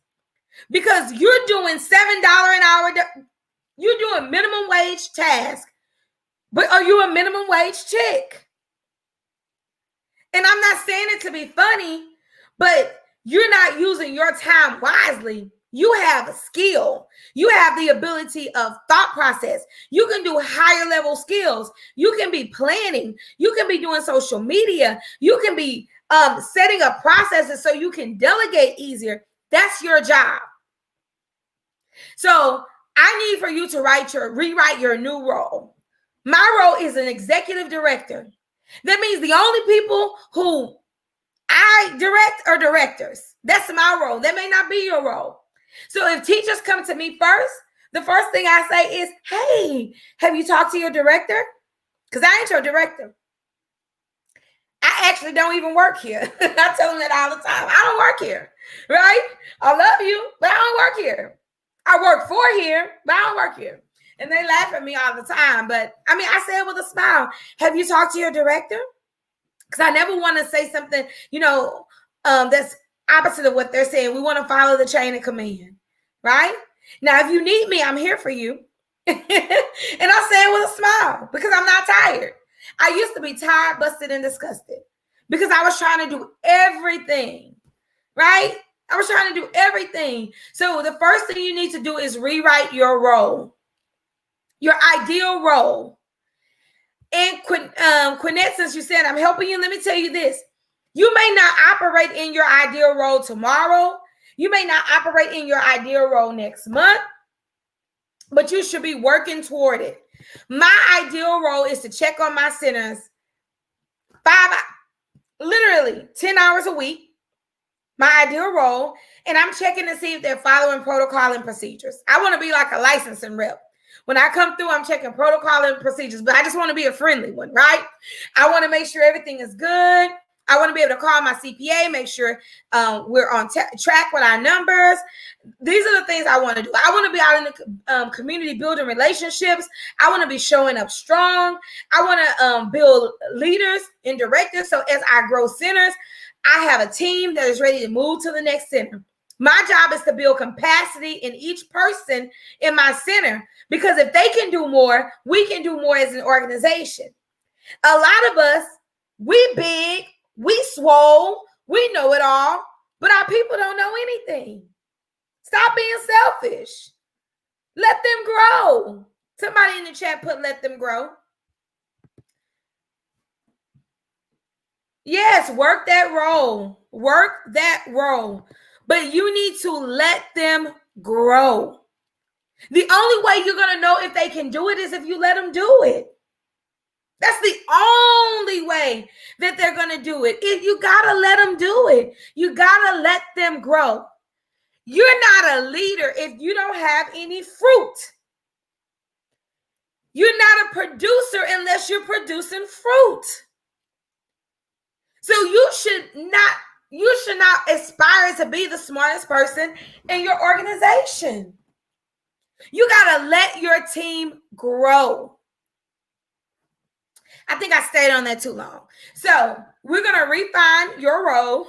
Because you're doing $7 an hour. You're doing minimum wage tasks, but are you a minimum wage chick? And I'm not saying it to be funny, but you're not using your time wisely. You have a skill. You have the ability of thought process. You can do higher level skills. You can be planning. You can be doing social media. You can be setting up processes so you can delegate easier. That's your job. So I need for you to rewrite your new role. My role is an executive director. That means the only people who I direct are directors. That's my role. That may not be your role. So if teachers come to me first, the first thing I say is, hey, have you talked to your director? Because I ain't your director. I I actually don't even work here. I tell them that all the time. I don't work here, right? I love you, but I don't work here. I work for here, but I don't work here. And they laugh at me all the time. But I mean, I say it with a smile. Have you talked to your director? Because I never want to say something, that's opposite of what they're saying. We want to follow the chain of command, right? Now, if you need me, I'm here for you. And I'll say it with a smile because I'm not tired. I used to be tired, busted, and disgusted because I was trying to do everything, right? I was trying to do everything. So the first thing you need to do is rewrite your role, your ideal role. And Quinette, since you said I'm helping you, let me tell you this. You may not operate in your ideal role tomorrow. You may not operate in your ideal role next month, but you should be working toward it. My ideal role is to check on my centers 10 hours a week, my ideal role, and I'm checking to see if they're following protocol and procedures. I want to be like a licensing rep. When I come through, I'm checking protocol and procedures, but I just want to be a friendly one, right? I want to make sure everything is good. I want to be able to call my CPA, make sure we're on track with our numbers. These are the things I want to do. I want to be out in the community building relationships. I want to be showing up strong. I want to build leaders and directors. So as I grow centers, I have a team that is ready to move to the next center. My job is to build capacity in each person in my center, because if they can do more, we can do more as an organization. A lot of us, we big, we swole, we know it all, but our people don't know anything. Stop being selfish. Let them grow. Somebody in the chat put let them grow. Yes, work that role. Work that role. But you need to let them grow. The only way you're going to know if they can do it is if you let them do it. That's the only way that they're going to do it. If you got to let them do it. You got to let them grow. You're not a leader if you don't have any fruit. You're not a producer unless you're producing fruit. So you should not aspire to be the smartest person in your organization. You got to let your team grow. I think I stayed on that too long. So we're going to refine your role.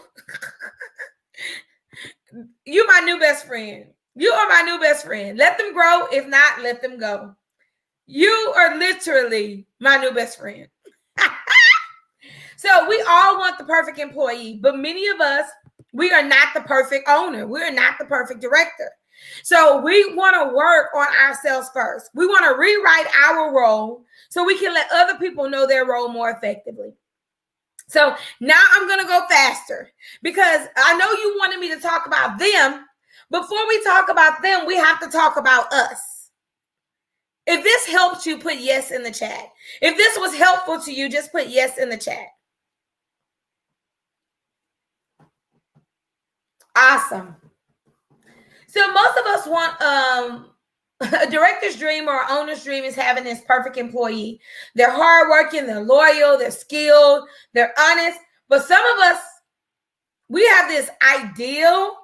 You're my new best friend. You are my new best friend. Let them grow. If not, let them go. You are literally my new best friend. So we all want the perfect employee, but many of us, we are not the perfect owner. We are not the perfect director. So we want to work on ourselves first. We want to rewrite our role so we can let other people know their role more effectively. So now I'm going to go faster because I know you wanted me to talk about them. Before we talk about them, we have to talk about us. If this helped you, put yes in the chat. If this was helpful to you, just put yes in the chat. Awesome. So most of us want a director's dream or owner's dream is having this perfect employee. They're hardworking, they're loyal, they're skilled, they're honest. But some of us, we have this ideal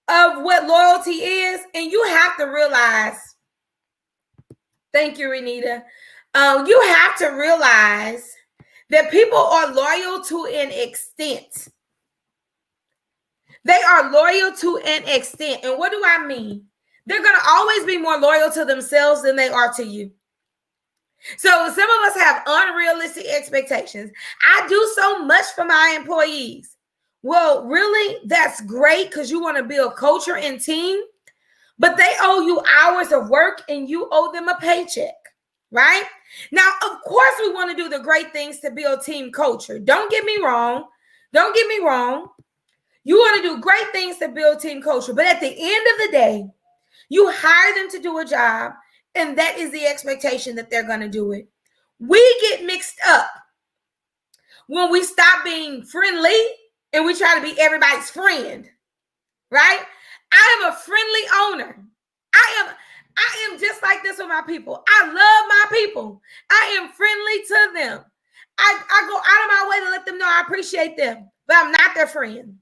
of what loyalty is, and you have to realize, thank you, Renita. You have to realize that people are loyal to an extent. They are loyal to an extent. And what do I mean? They're going to always be more loyal to themselves than they are to you. So some of us have unrealistic expectations. I do so much for my employees. Well, really, that's great because you want to build culture and team, but they owe you hours of work and you owe them a paycheck, right? Now, of course, we want to do the great things to build team culture. Don't get me wrong. Don't get me wrong. You want to do great things to build team culture, but at the end of the day, you hire them to do a job, and that is the expectation that they're going to do it. We get mixed up when we stop being friendly and we try to be everybody's friend, right? I am a friendly owner. I am just like this with my people. I love my people. I am friendly to them. I go out of my way to let them know I appreciate them, but I'm not their friend.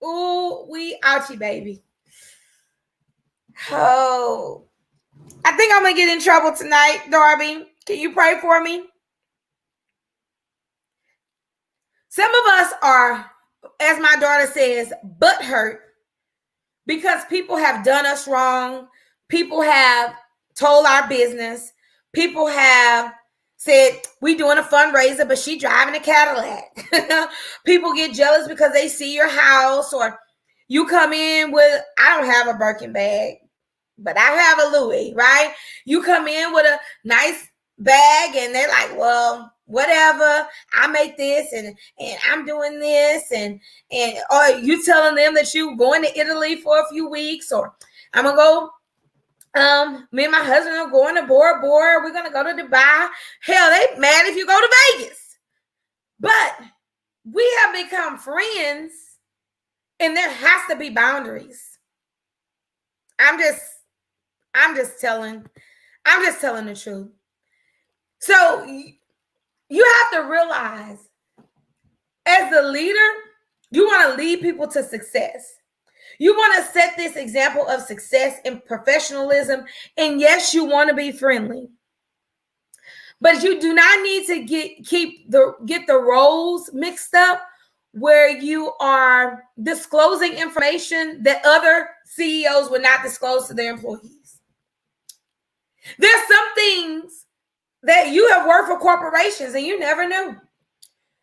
Ooh, we ouchie, baby. Oh, I think I'm going to get in trouble tonight, Darby. Can you pray for me? Some of us are, as my daughter says, butthurt because people have done us wrong. People have told our business. People have said, we doing a fundraiser, but she driving a Cadillac. People get jealous because they see your house, or you come in with, I don't have a Birkin bag, but I have a Louis, right? You come in with a nice bag and they're like, well, whatever, I make this and I'm doing this, and or you telling them that you going to Italy for a few weeks, or I'm gonna go, me and my husband are going to Bora Bora, we're gonna go to Dubai. Hell, they mad if you go to Vegas. But we have become friends and there has to be boundaries. I'm just telling the truth. So you have to realize, as the leader, you want to lead people to success. You want to set this example of success and professionalism. And yes, you want to be friendly. But you do not need to get the roles mixed up where you are disclosing information that other CEOs would not disclose to their employees. There's some things that you have worked for corporations and you never knew.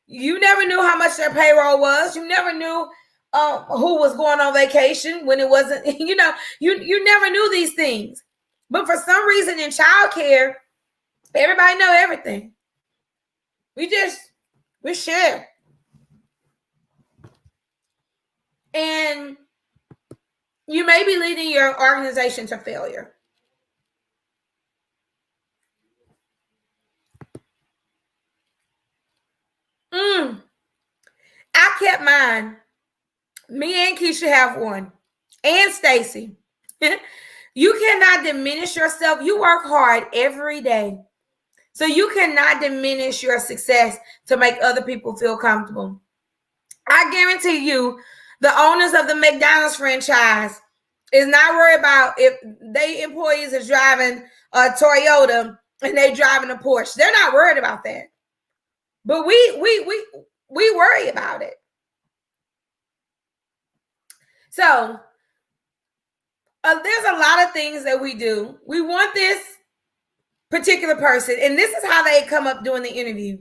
You never knew how much their payroll was. You never knew who was going on vacation when it wasn't, you never knew these things. But for some reason in childcare, everybody know everything. We share. And you may be leading your organization to failure. I kept mine. Me and Keisha have one. And Stacy. You cannot diminish yourself. You work hard every day. So you cannot diminish your success to make other people feel comfortable. I guarantee you, the owners of the McDonald's franchise is not worried about if they employees are driving a Toyota and they driving a Porsche. They're not worried about that. But we worry about it. So there's a lot of things that we do. We want this particular person, and this is how they come up doing the interview.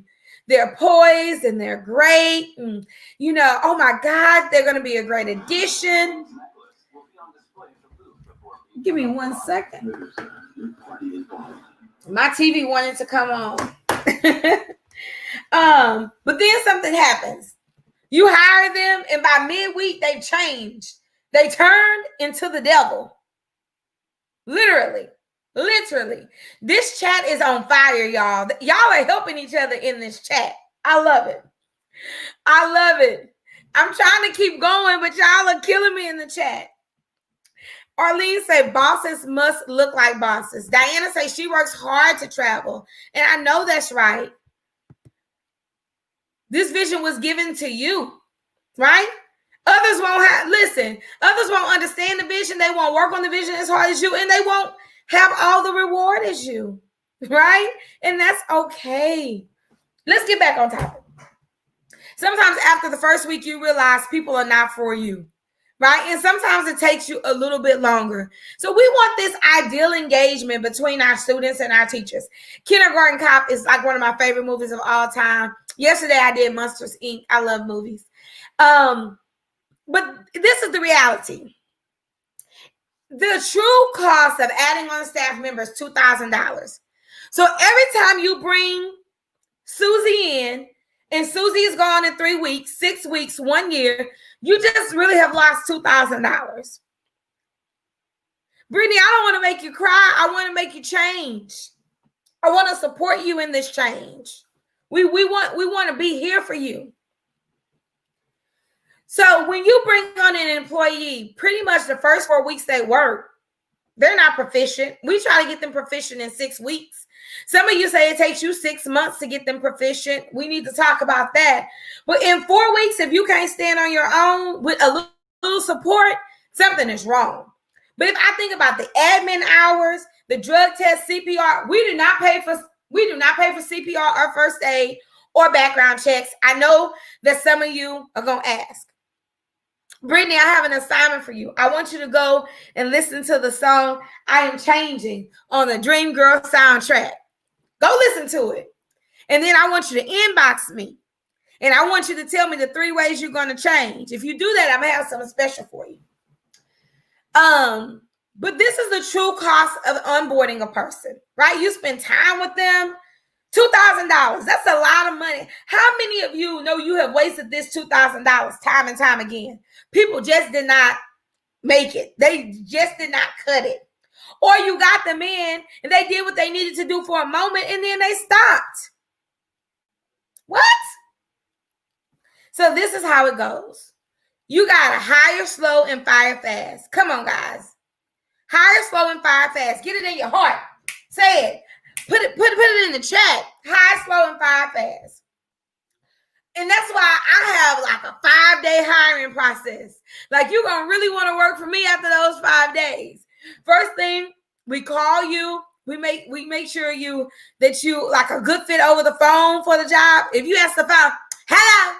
They're poised and they're great. And, oh my God, they're going to be a great addition. Give me 1 second. My TV wanted to come on. But then something happens. You hire them, and by midweek, they've changed. They turned into the devil. Literally. This chat is on fire, y'all. Y'all are helping each other in this chat. I love it. I'm trying to keep going, but y'all are killing me in the chat. Arlene say bosses must look like bosses. Diana say she works hard to travel. And I know that's right. This vision was given to you, right? Others won't understand the vision. They won't work on the vision as hard as you, and they won't have all the reward as you, right? And that's okay. Let's get back on topic. Sometimes after the first week, you realize people are not for you, right? And sometimes it takes you a little bit longer. So we want this ideal engagement between our students and our teachers. Kindergarten Cop is like one of my favorite movies of all time. Yesterday, I did Monsters, Inc. I love movies. But this is the reality. The true cost of adding on staff members is $2,000. So every time you bring Susie in, and Susie is gone in 3 weeks, 6 weeks, 1 year, you just really have lost $2,000. Brittany, I don't want to make you cry. I want to make you change. I want to support you in this change. We want to be here for you. So when you bring on an employee, pretty much the first 4 weeks they work, they're not proficient. We try to get them proficient in 6 weeks. Some of you say it takes you 6 months to get them proficient. We need to talk about that. But in 4 weeks, if you can't stand on your own with a little support, something is wrong. But if I think about the admin hours, the drug test, CPR, we do not pay for CPR or first aid or background checks. I know that some of you are going to ask. Brittany, I have an assignment for you. I want you to go and listen to the song I Am Changing on the Dream Girl soundtrack. Go listen to it. And then I want you to inbox me. And I want you to tell me the 3 ways you're going to change. If you do that, I'm going to have something special for you. But this is the true cost of onboarding a person, right? You spend time with them, $2,000. That's a lot of money. How many of you know you have wasted this $2,000 time and time again? People just did not make it. They just did not cut it. Or you got them in and they did what they needed to do for a moment and then they stopped. What? So this is how it goes. You got to hire slow and fire fast. Come on, guys. Hire slow and fire fast. Get it in your heart. Say it. Put it in the chat. Hire slow and fire fast. And that's why I have like a 5-day hiring process. Like you're going to really want to work for me after those 5 days. First thing, we call you. We make sure that you like a good fit over the phone for the job. If you ask the phone, hello,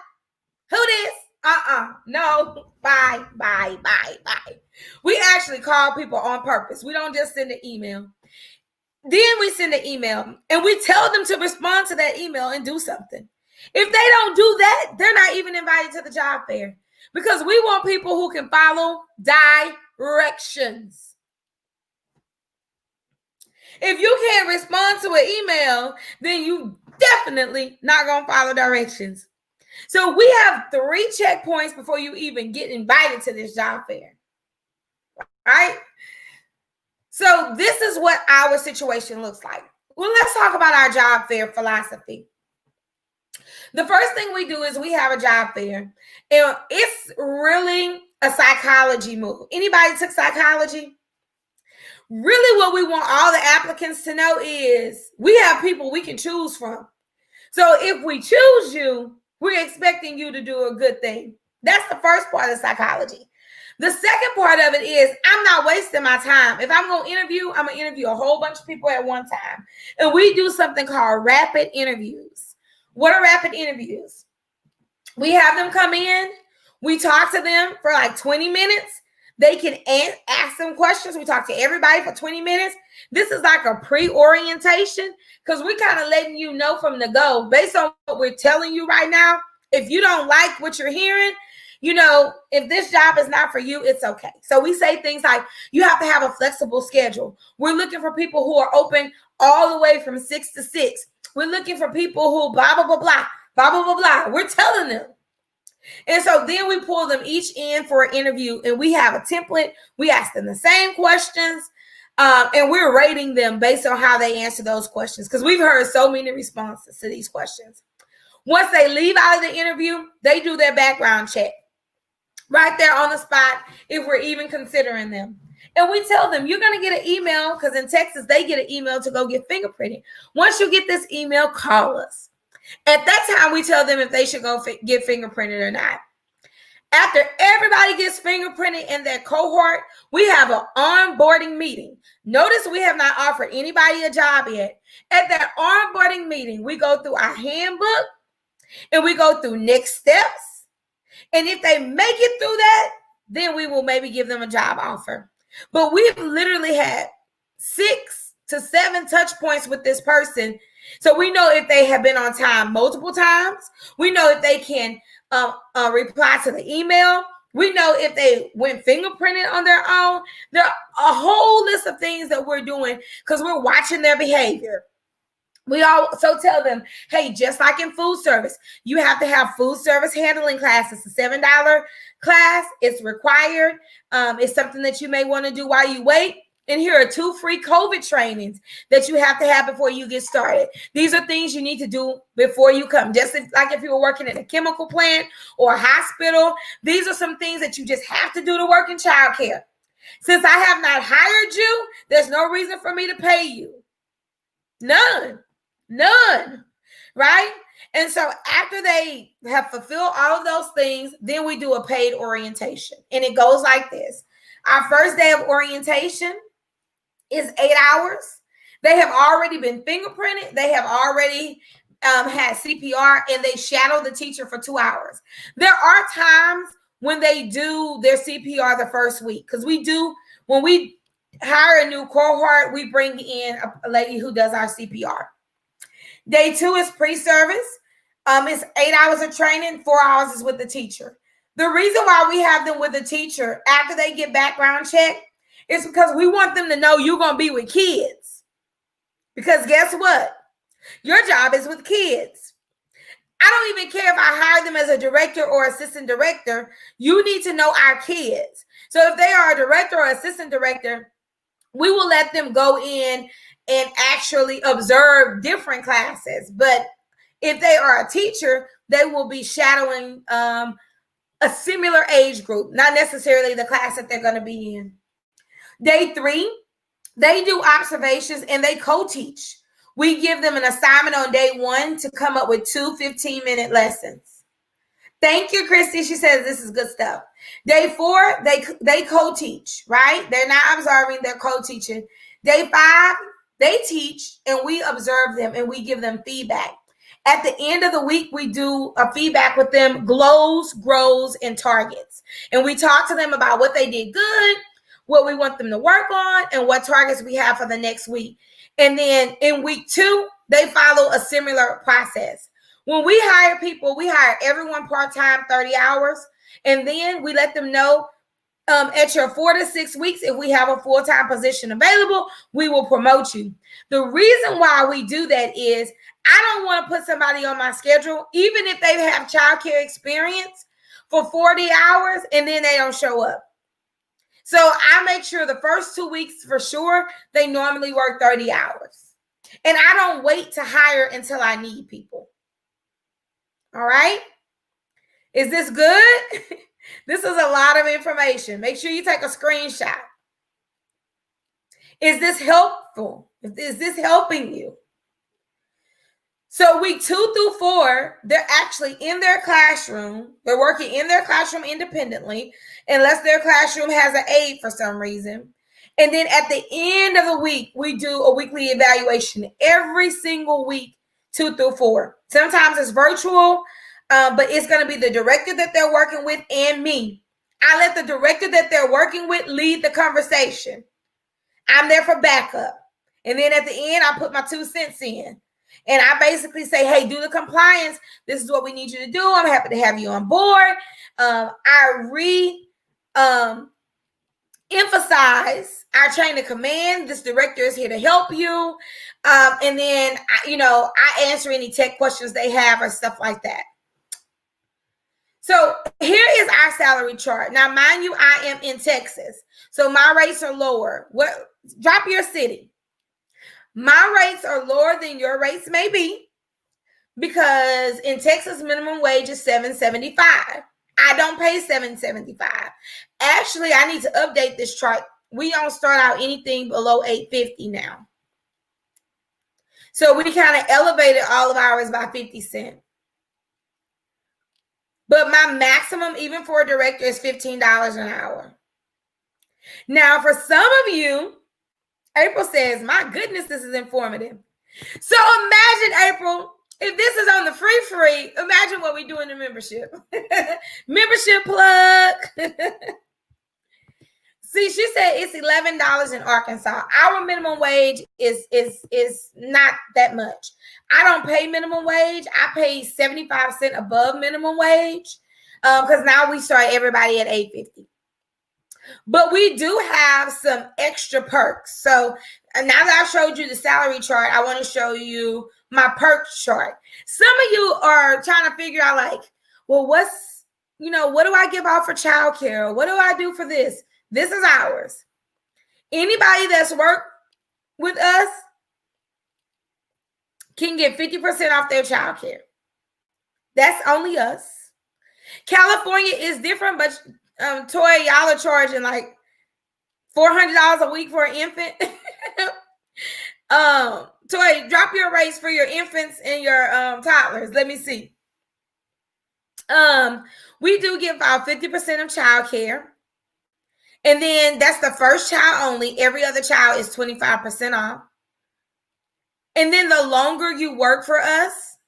who this? No, bye. We actually call people on purpose. We don't just send an email. Then we send an email and we tell them to respond to that email and do something. If they don't do that, they're not even invited to the job fair because we want people who can follow directions. If you can't respond to an email, then you definitely not going to follow directions. So we have 3 checkpoints before you even get invited to this job fair, right? So this is what our situation looks like. Well, let's talk about our job fair philosophy. The first thing we do is we have a job fair, and it's really a psychology move. Anybody took psychology? Really what we want all the applicants to know is we have people we can choose from. So if we choose you, we're expecting you to do a good thing. That's the first part of psychology. The second part of it is I'm not wasting my time. If I'm going to interview, I'm going to interview a whole bunch of people at one time. And we do something called rapid interviews. What are rapid interviews? We have them come in. We talk to them for like 20 minutes. They can ask them questions. We talk to everybody for 20 minutes. This is like a pre-orientation because we're kind of letting you know from the go, based on what we're telling you right now. If you don't like what you're hearing, if this job is not for you, it's okay. So we say things like, you have to have a flexible schedule. We're looking for people who are open all the way from 6 to 6. We're looking for people who blah, blah, blah, blah, blah, blah, blah, blah. We're telling them. And so then we pull them each in for an interview and we have a template. We ask them the same questions and we're rating them based on how they answer those questions because we've heard so many responses to these questions. Once they leave out of the interview, they do their background check right there on the spot if we're even considering them. And we tell them, you're going to get an email because in Texas, they get an email to go get fingerprinted. Once you get this email, call us. At that time, we tell them if they should go get fingerprinted or not. After everybody gets fingerprinted in their cohort, we have an onboarding meeting. Notice we have not offered anybody a job yet. At that onboarding meeting, we go through our handbook and we go through next steps. And if they make it through that, then we will maybe give them a job offer. But we've literally had 6 to 7 touch points with this person. So we know if they have been on time multiple times. We know if they can reply to the email. We know if they went fingerprinted on their own. There are a whole list of things that we're doing because we're watching their behavior. We also tell them, hey, just like in food service, you have to have food service handling classes. It's a $7 class. It's required. It's something that you may want to do while you wait. And here are 2 free COVID trainings that you have to have before you get started. These are things you need to do before you come. Just like if you were working in a chemical plant or a hospital, these are some things that you just have to do to work in childcare. Since I have not hired you, there's no reason for me to pay you. None, right? And so after they have fulfilled all of those things, then we do a paid orientation. And it goes like this. Our first day of orientation is 8 hours. They have already been fingerprinted. They have already had CPR, and they shadow the teacher for 2 hours. There are times when they do their CPR the first week, because when we hire a new cohort, we bring in a lady who does our CPR. Day 2 is pre-service. It's 8 hours of training, 4 hours is with the teacher. The reason why we have them with the teacher after they get background checked is because we want them to know you're going to be with kids. Because guess what? Your job is with kids. I don't even care if I hire them as a director or assistant director. You need to know our kids. So if they are a director or assistant director, we will let them go in and actually observe different classes. But if they are a teacher, they will be shadowing a similar age group, not necessarily the class that they're going to be in. Day 3, they do observations and they co-teach. We give them an assignment on day 1 to come up with 2 15-minute lessons. Thank you, Christy. She says this is good stuff. Day 4, they co-teach, right? They're not observing, they're co-teaching. Day 5, they teach and we observe them and we give them feedback. At the end of the week, we do a feedback with them, glows, grows, and targets. And we talk to them about what they did good, what we want them to work on, and what targets we have for the next week. And then in week 2, they follow a similar process. When we hire people, we hire everyone part-time, 30 hours. And then we let them know at your 4 to 6 weeks, if we have a full-time position available, we will promote you. The reason why we do that is I don't want to put somebody on my schedule, even if they have childcare experience, for 40 hours and then they don't show up. So I make sure the first 2 weeks for sure, they normally work 30 hours. And I don't wait to hire until I need people. All right? Is this good? This is a lot of information. Make sure you take a screenshot. Is this helpful? Is this helping you? So week 2 through 4, they're actually in their classroom. They're working in their classroom independently, unless their classroom has an aide for some reason. And then at the end of the week, we do a weekly evaluation every single week, 2 through 4. Sometimes it's virtual, but it's going to be the director that they're working with and me. I let the director that they're working with lead the conversation. I'm there for backup. And then at the end, I put my 2 cents in. And I basically say, hey, do the compliance. This is what we need you to do. I'm happy to have you on board. I emphasize our chain of command. This director is here to help you. And then, I answer any tech questions they have or stuff like that. So here is our salary chart. Now, mind you, I am in Texas, so my rates are lower. Drop your city. My rates are lower than your rates may be because in Texas, minimum wage is $7.75. I don't pay $7.75. Actually, I need to update this chart. We don't start out anything below $8.50 now. So we kind of elevated all of ours by 50 cents. But my maximum, even for a director, is $15 an hour. Now, for some of you, April says, my goodness, this is informative. So imagine, April, if this is on the free, imagine what we do in the membership. Membership plug. See, she said it's $11 in Arkansas. Our minimum wage is not that much. I don't pay minimum wage. I pay 75 cents above minimum wage because now we start everybody at $8.50. But we do have some extra perks. So now that I showed you the salary chart, I want to show you my perks chart. Some of you are trying to figure out like, well, what do I give out for childcare? What do I do for this? This is ours. Anybody that's worked with us can get 50% off their childcare. That's only us. California is different, but Toy, y'all are charging like $400 a week for an infant. Toy, drop your rates for your infants and your toddlers. Let me see. We do give out 50% of childcare. And then that's the first child only. Every other child is 25% off. And then the longer you work for us,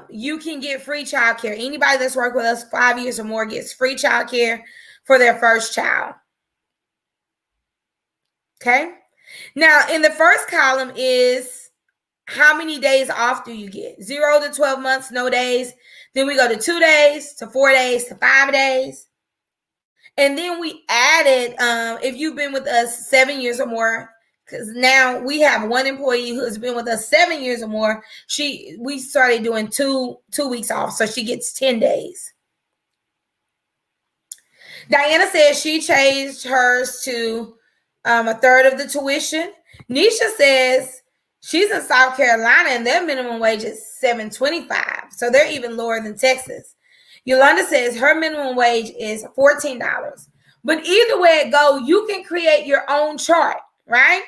you can get free childcare. Anybody that's worked with us 5 years or more gets free childcare for their first child. Okay. Now, in the first column is how many days off do you get? 0 to 12 months, no days. Then we go to 2 days, to 4 days, to 5 days. And then we added, if you've been with us 7 years or more, because now we have one employee who has been with us 7 years or more. We started doing two weeks off, so she gets 10 days. Diana says she changed hers to a third of the tuition. Nisha says she's in South Carolina and their minimum wage is $7.25, so they're even lower than Texas. Yolanda says her minimum wage is $14. But either way it goes, you can create your own chart, right?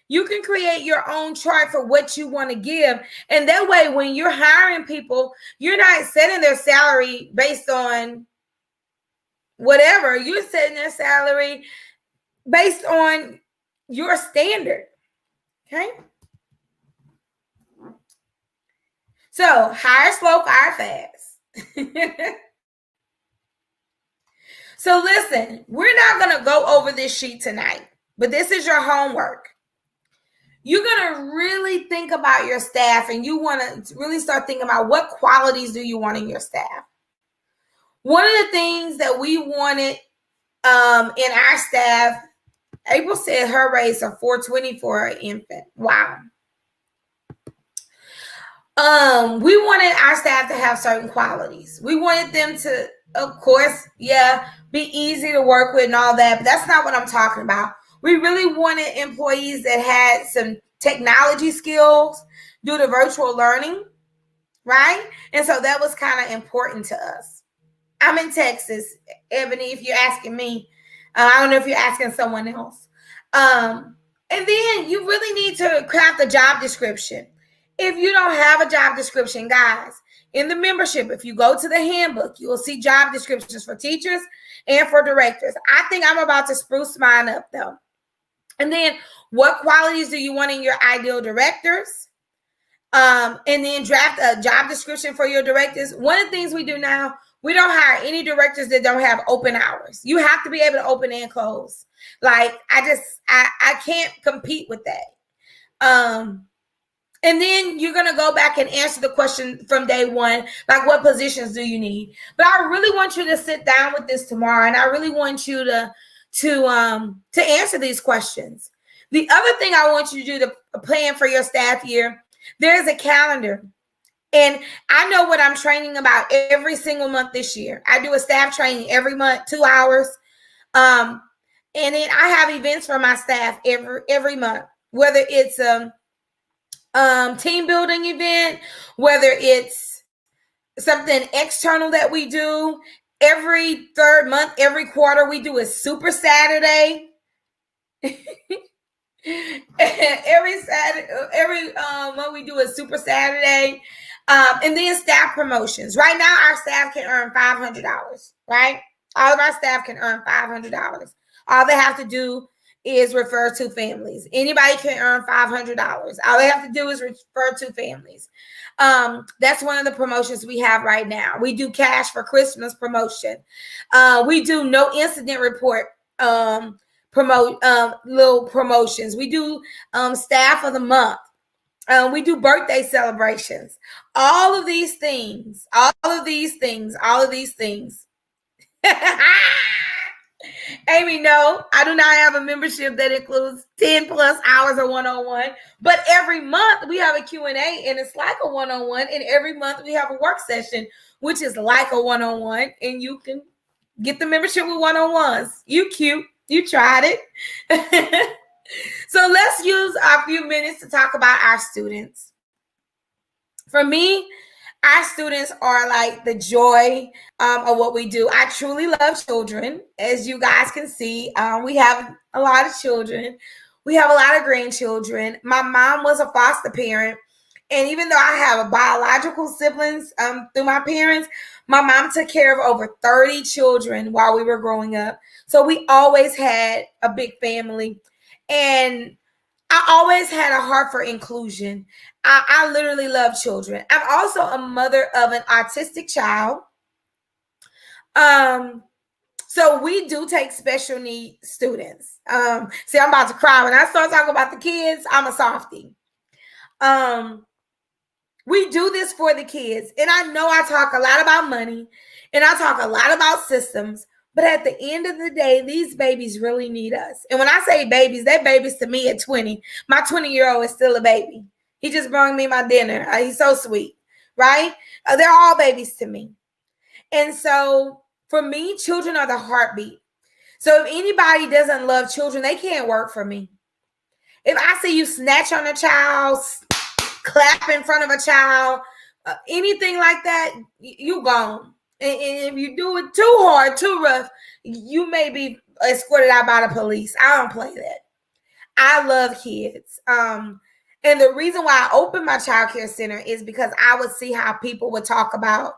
You can create your own chart for what you want to give. And that way, when you're hiring people, you're not setting their salary based on whatever. You're setting their salary based on your standard. Okay? So, hire slow, fire fast. So, listen, we're not going to go over this sheet tonight, but this is your homework. You're going to really think about your staff, and you want to really start thinking about what qualities do you want in your staff. One of the things that we wanted in our staff, April said her rates are $4.20 for an infant. Wow. We wanted our staff to have certain qualities. We wanted them to, of course, be easy to work with and all that, but that's not what I'm talking about. We really wanted employees that had some technology skills due to virtual learning, right? And so that was kind of important to us. I'm in Texas, Ebony, if you're asking me. I don't know if you're asking someone else. And then you really need to craft a job description. If you don't have a job description, guys, in the membership, if you go to the handbook, you will see job descriptions for teachers and for directors. I think I'm about to spruce mine up, though. And then what qualities do you want in your ideal directors? And then draft a job description for your directors. One of the things we do now, we don't hire any directors that don't have open hours. You have to be able to open and close. Like, I can't compete with that. And then you're going to go back and answer the question from day one, like what positions do you need? But I really want you to sit down with this tomorrow, and I really want you to answer these questions. The other thing I want you to do to plan for your staff year, there's a calendar. And I know what I'm training about every single month this year. I do a staff training every month, 2 hours. And then I have events for my staff every month, whether it's team building event, whether it's something external that we do. Every third month, every quarter, we do a Super Saturday. every month we do a Super Saturday. And then staff promotions. Right now, our staff can earn $500, right? All of our staff can earn $500. All they have to do is refer to families. Anybody can earn $500. All they have to do is refer to families. That's one of the promotions we have right now. We do cash for Christmas promotion. We do no incident report little promotions. We do staff of the month. We do birthday celebrations. All of these things. Amy, no, I do not have a membership that includes 10 plus hours of one-on-one, but every month we have a Q&A and it's like a one-on-one, and every month we have a work session, which is like a one-on-one, and you can get the membership with one-on-ones. You cute. You tried it. So let's use our few minutes to talk about our students. For me, our students are like the joy of what we do. I truly love children. As you guys can see, we have a lot of children. We have a lot of grandchildren. My mom was a foster parent. And even though I have a biological siblings through my parents, my mom took care of over 30 children while we were growing up. So we always had a big family. And I always had a heart for inclusion. I literally love children. I'm also a mother of an autistic child. So we do take special need students. See, I'm about to cry. When I start talking about the kids, I'm a softie. We do this for the kids. And I know I talk a lot about money and I talk a lot about systems, but at the end of the day, these babies really need us. And when I say babies, they're babies to me at 20. My 20-year-old is still a baby. He just brought me my dinner. He's so sweet, right? They're all babies to me. And so for me, children are the heartbeat. So if anybody doesn't love children, they can't work for me. If I see you snatch on a child, clap in front of a child, anything like that, you gone. And if you do it too hard, too rough, you may be escorted out by the police. I don't play that. I love kids. And the reason why I opened my childcare center is because I would see how people would talk about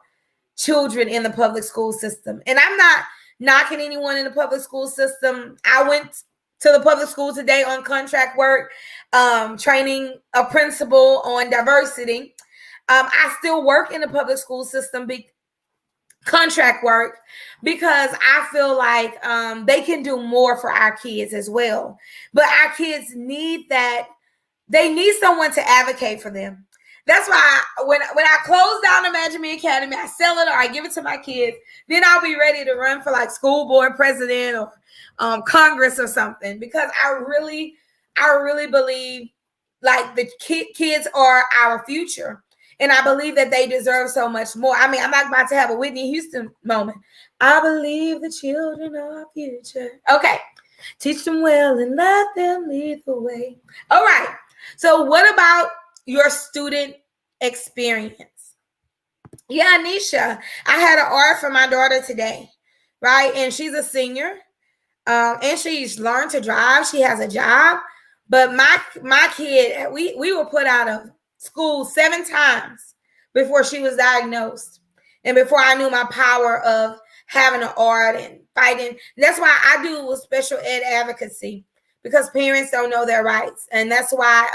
children in the public school system. And I'm not knocking anyone in the public school system. I went to the public school today on contract work, training a principal on diversity. I still work in the public school system, contract work, because I feel like they can do more for our kids as well. But our kids need that. They need someone to advocate for them. That's why when I close down Imagine Me Academy, I sell it or I give it to my kids. Then I'll be ready to run for like school board president or Congress or something, because I really believe like the kids are our future. And I believe that they deserve so much more. I mean, I'm not about to have a Whitney Houston moment. I believe the children are our future. Okay. Teach them well and let them lead the way. All right. So what about your student experience? Yeah, Anisha, I had an art for my daughter today, right? And she's a senior, and she's learned to drive. She has a job, but my kid, we were put out of school 7 times before she was diagnosed, and before I knew my power of having an art and fighting. That's why I do special ed advocacy, because parents don't know their rights, and that's why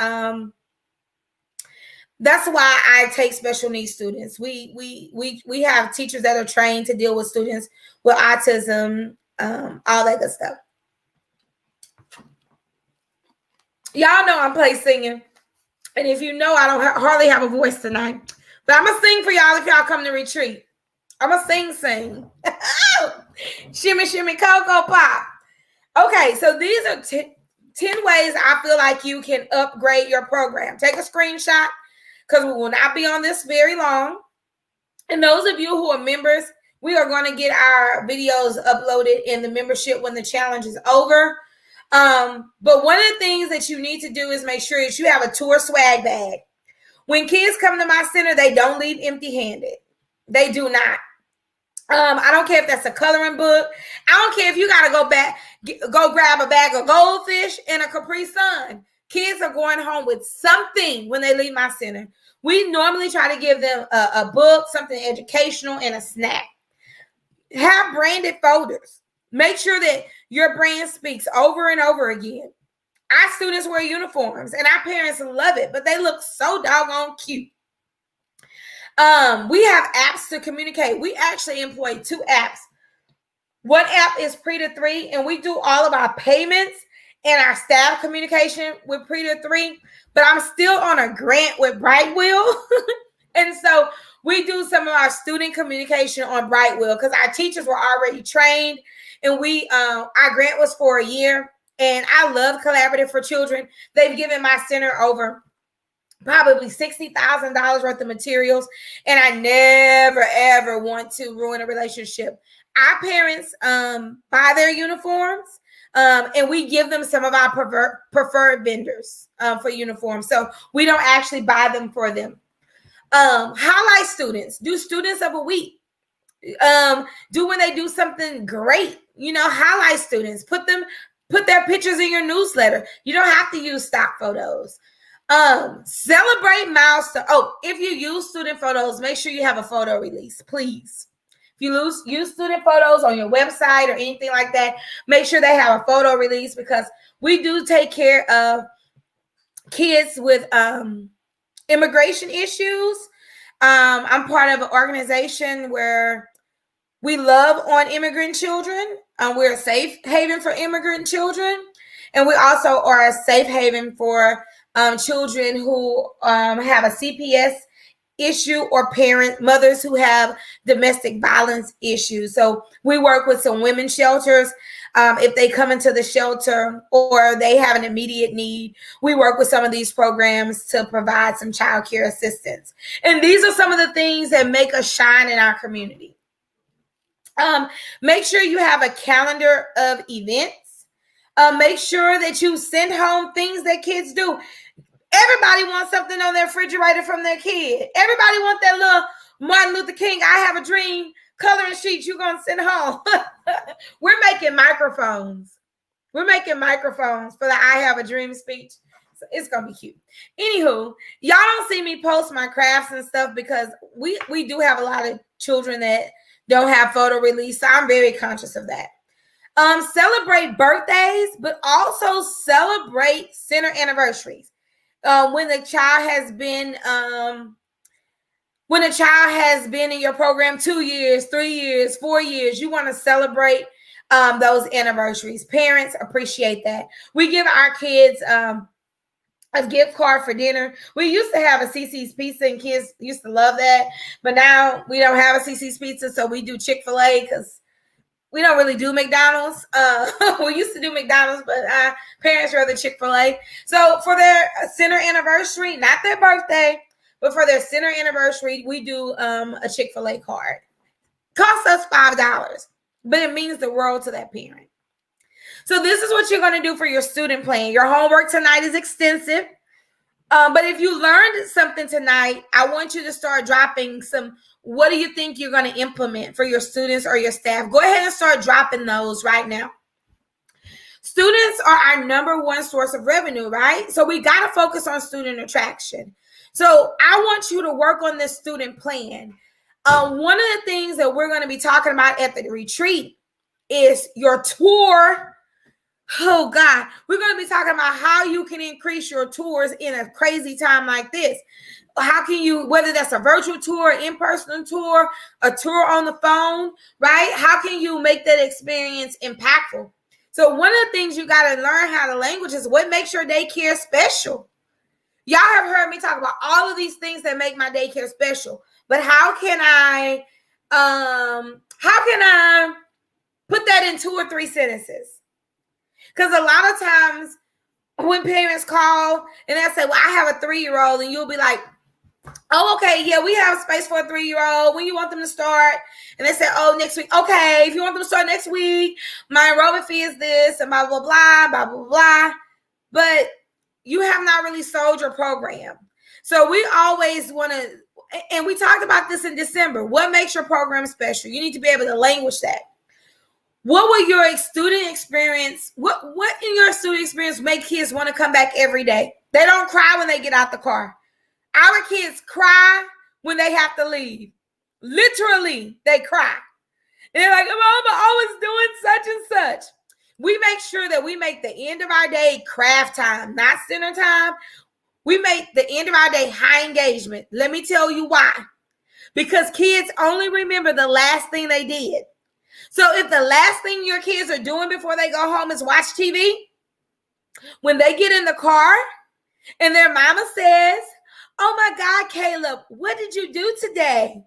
I take special needs students. We have teachers that are trained to deal with students with autism, all that good stuff. Y'all know I'm play singing, and if you know, I don't hardly have a voice tonight, but I'm gonna sing for y'all if y'all come to retreat. I'm gonna sing. Shimmy, shimmy, cocoa pop. Okay, so these are 10 ways I feel like you can upgrade your program. Take a screenshot, because we will not be on this very long. And those of you who are members, we are going to get our videos uploaded in the membership when the challenge is over. But one of the things that you need to do is make sure that you have a tour swag bag. When kids come to my center, they don't leave empty-handed. They do not. I don't care if that's a coloring book. I don't care if you got to go grab a bag of goldfish and a Capri Sun. Kids are going home with something when they leave my center. We normally try to give them a book, something educational, and a snack. Have branded folders. Make sure that your brand speaks over and over again. Our students wear uniforms, and our parents love it, but they look so doggone cute. We have apps to communicate. We actually employ 2 apps. One app is Pre-to-3, and we do all of our payments and our staff communication with Pre-to-3, but I'm still on a grant with Brightwheel. And so we do some of our student communication on Brightwheel because our teachers were already trained, and our grant was for a year. And I love Collaborative for Children. They've given my center over probably $60,000 worth of materials, and I never ever want to ruin a relationship. Our parents buy their uniforms, and we give them some of our preferred vendors for uniforms, so we don't actually buy them for them. Highlight students. Do students of a week. Do when they do something great. Highlight students. Put Put their pictures in your newsletter. You don't have to use stock photos. Celebrate milestones. Oh, if you use student photos, make sure you have a photo release, please. If you use student photos on your website or anything like that, make sure they have a photo release, because we do take care of kids with immigration issues. I'm part of an organization where we love on immigrant children. We're a safe haven for immigrant children. And we also are a safe haven for children who have a CPS issue, or mothers who have domestic violence issues. So we work with some women's shelters. If they come into the shelter or they have an immediate need, we work with some of these programs to provide some child care assistance. And these are some of the things that make us shine in our community. Make sure you have a calendar of events. Make sure that you send home things that kids do. Everybody wants something on their refrigerator from their kid. Everybody wants that little Martin Luther King, I have a dream coloring sheet you're going to send home. We're making microphones. We're making microphones for the I have a dream speech. So it's going to be cute. Anywho, y'all don't see me post my crafts and stuff because we do have a lot of children that don't have photo release. So I'm very conscious of that. Celebrate birthdays, but also celebrate center anniversaries. When a child has been in your program 2 years, 3 years, 4 years, you want to celebrate those anniversaries. Parents appreciate that. We give our kids a gift card for dinner. We used to have a CC's Pizza, and kids used to love that. But now we don't have a CC's Pizza, so we do Chick-fil-A because we don't really do McDonald's. We used to do McDonald's, but parents rather Chick-fil-A. So for their center anniversary, not their birthday, but for their center anniversary, we do a Chick-fil-A card. Costs us $5, but it means the world to that parent. So this is what you're going to do for your student plan. Your homework tonight is extensive. But if you learned something tonight, I want you to start dropping some. What do you think you're going to implement for your students or your staff? Go ahead and start dropping those right now. Students are our number one source of revenue, right? So we got to focus on student attraction. So I want you to work on this student plan. One of the things that we're going to be talking about at the retreat is your tour. Oh God, we're going to be talking about how you can increase your tours in a crazy time like this. How can you, whether that's a virtual tour, in-person tour, a tour on the phone, right? How can you make that experience impactful? So one of the things you got to learn how to language is what makes your daycare special. Y'all have heard me talk about all of these things that make my daycare special, but how can I put that in 2 or 3 sentences? Because a lot of times when parents call and they'll say, well, I have a 3-year-old, and you'll be like, oh, okay, yeah, we have space for a 3-year-old. When you want them to start? And they say, oh, next week. Okay, if you want them to start next week, my enrollment fee is this, and blah, blah, blah, blah, blah, blah. But you have not really sold your program. So we always want to, and we talked about this in December. What makes your program special? You need to be able to language that. What will your student experience, what in your student experience make kids want to come back every day? They don't cry when they get out the car. Our kids cry when they have to leave. Literally, they cry. And they're like, Mama, I was doing such and such. We make sure that we make the end of our day craft time, not center time. We make the end of our day high engagement. Let me tell you why. Because kids only remember the last thing they did. So if the last thing your kids are doing before they go home is watch TV, when they get in the car and their mama says, oh my God, Caleb, what did you do today?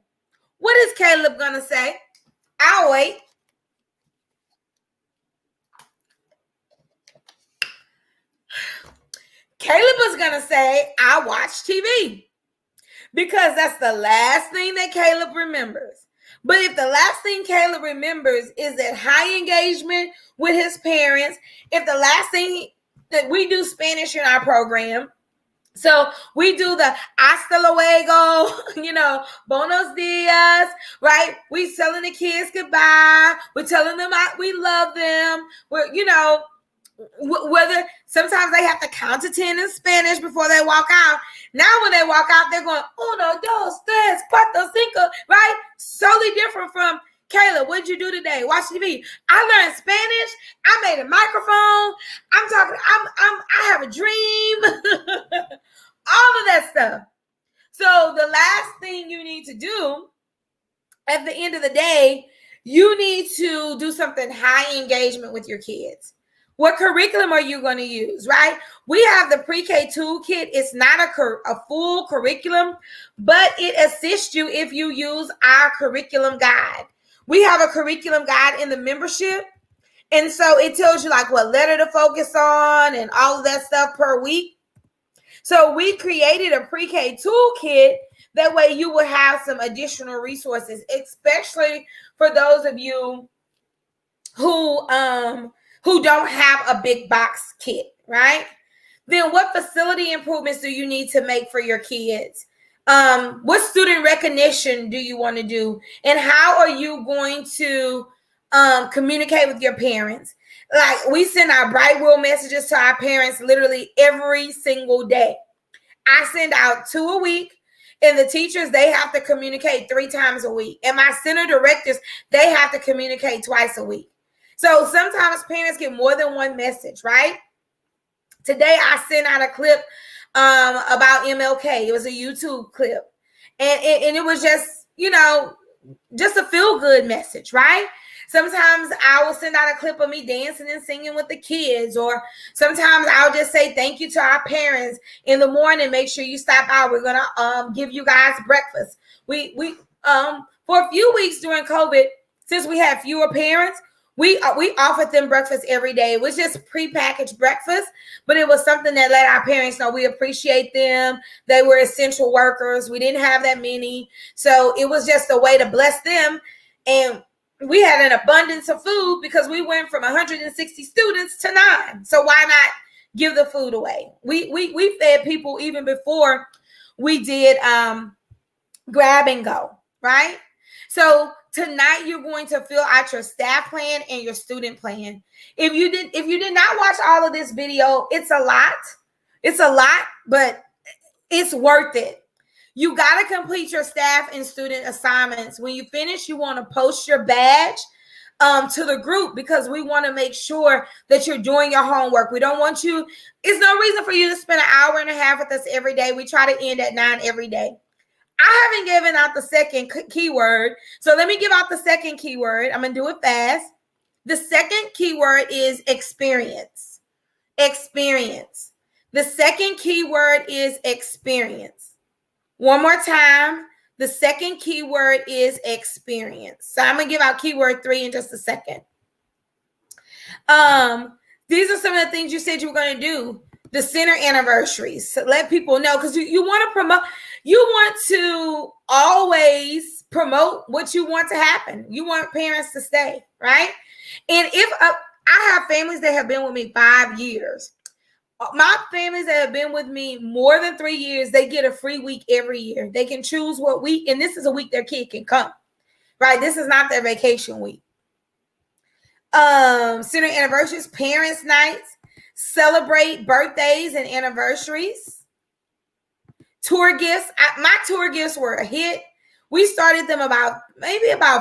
What is Caleb going to say? I'll wait. Caleb was going to say, I watched TV, because that's the last thing that Caleb remembers. But if the last thing Caleb remembers is that high engagement with his parents, if the last thing that we do Spanish in our program, so we do the hasta luego, buenos dias, right? We telling the kids goodbye. We're telling them we love them. whether sometimes they have to count to 10 in Spanish before they walk out. Now when they walk out, they're going, uno, dos, tres, cuatro, cinco, right? Totally different from, Kayla, what'd you do today? Watch TV. I learned Spanish. I made a microphone. I'm talking, I have a dream. All of that stuff. So the last thing you need to do at the end of the day, you need to do something high engagement with your kids. What curriculum are you going to use, right? We have the pre-K toolkit. It's not a full curriculum, but it assists you if you use our curriculum guide. We have a curriculum guide in the membership. And so it tells you like what letter to focus on and all of that stuff per week. So we created a pre-K toolkit. That way you will have some additional resources, especially for those of you who don't have a big box kit, right? Then what facility improvements do you need to make for your kids? What student recognition do you want to do? And how are you going to communicate with your parents? Like we send our bright world messages to our parents literally every single day. I send out 2 a week. And the teachers, they have to communicate 3 times a week. And my center directors, they have to communicate twice a week. So sometimes parents get more than one message, right? Today, I sent out a clip about MLK. It was a YouTube clip. And it was just, just a feel-good message, right? Sometimes I will send out a clip of me dancing and singing with the kids, or sometimes I'll just say thank you to our parents in the morning. Make sure you stop out. We're gonna give you guys breakfast. We for a few weeks during COVID, since we had fewer parents, we offered them breakfast every day. It was just prepackaged breakfast, but it was something that let our parents know we appreciate them. They were essential workers. We didn't have that many, so it was just a way to bless them. And we had an abundance of food because we went from 160 students to 9. So why not give the food away? We fed people even before we did grab and go, right? So tonight you're going to fill out your staff plan and your student plan. If you did not watch all of this video, it's a lot. It's a lot, but it's worth it. You got to complete your staff and student assignments. When you finish, you want to post your badge to the group because we want to make sure that you're doing your homework. We don't want you, it's no reason for you to spend an hour and a half with us every day. We try to end at 9 every day. I haven't given out the second keyword. So let me give out the second keyword. I'm going to do it fast. The second keyword is experience. Experience. The second keyword is experience. One more time. The second keyword is experience. So I'm going to give out keyword 3 in just a second. These are some of the things you said you were going to do. The center anniversaries. So let people know, because you want to promote. You want to always promote what you want to happen. You want parents to stay, right? And if I have families that have been with me 5 years. My families that have been with me more than 3 years, they get a free week every year. They can choose what week, and this is a week their kid can come, right? This is not their vacation week. Center anniversaries, parents' nights, celebrate birthdays and anniversaries. Tour gifts. My tour gifts were a hit. We started them about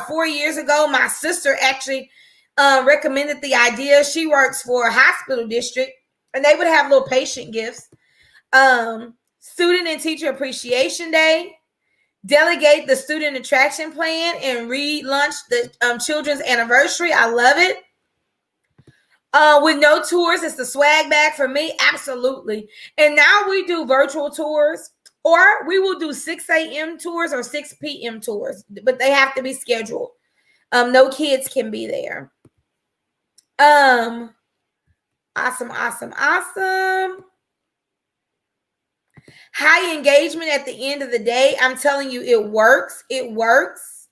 4 years ago. My sister actually recommended the idea. She works for a hospital district. And they would have little patient gifts. Student and Teacher Appreciation Day. Delegate the student attraction plan and relaunch the children's anniversary. I love it. With no tours, it's the swag bag for me. Absolutely. And now we do virtual tours, or we will do 6 a.m. tours or 6 p.m. tours, but they have to be scheduled. No kids can be there. Awesome. High engagement at the end of the day. I'm telling you, it works. It works.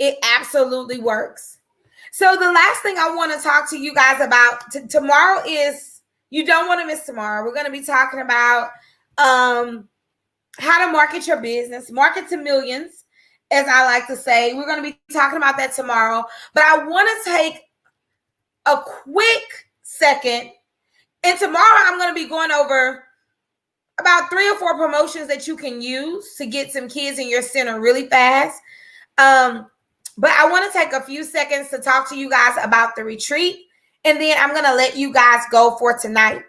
It absolutely works. So the last thing I want to talk to you guys about tomorrow is, you don't want to miss tomorrow. We're going to be talking about how to market your business, market to millions, as I like to say. We're going to be talking about that tomorrow. But I want to take a quick second And tomorrow I'm going to be going over about 3 or 4 promotions that you can use to get some kids in your center really fast. But I want to take a few seconds to talk to you guys about the retreat, and then I'm going to let you guys go for tonight.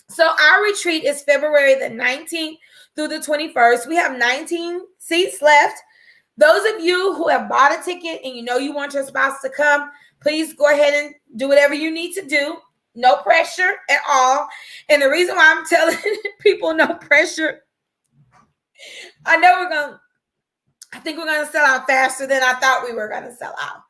So our retreat is February the 19th through the 21st. We have 19 seats left. Those of you who have bought a ticket and you know you want your spouse to come, please go ahead and do whatever you need to do. No pressure at all. And the reason why I'm telling people no pressure, I think we're going to sell out faster than I thought we were going to sell out.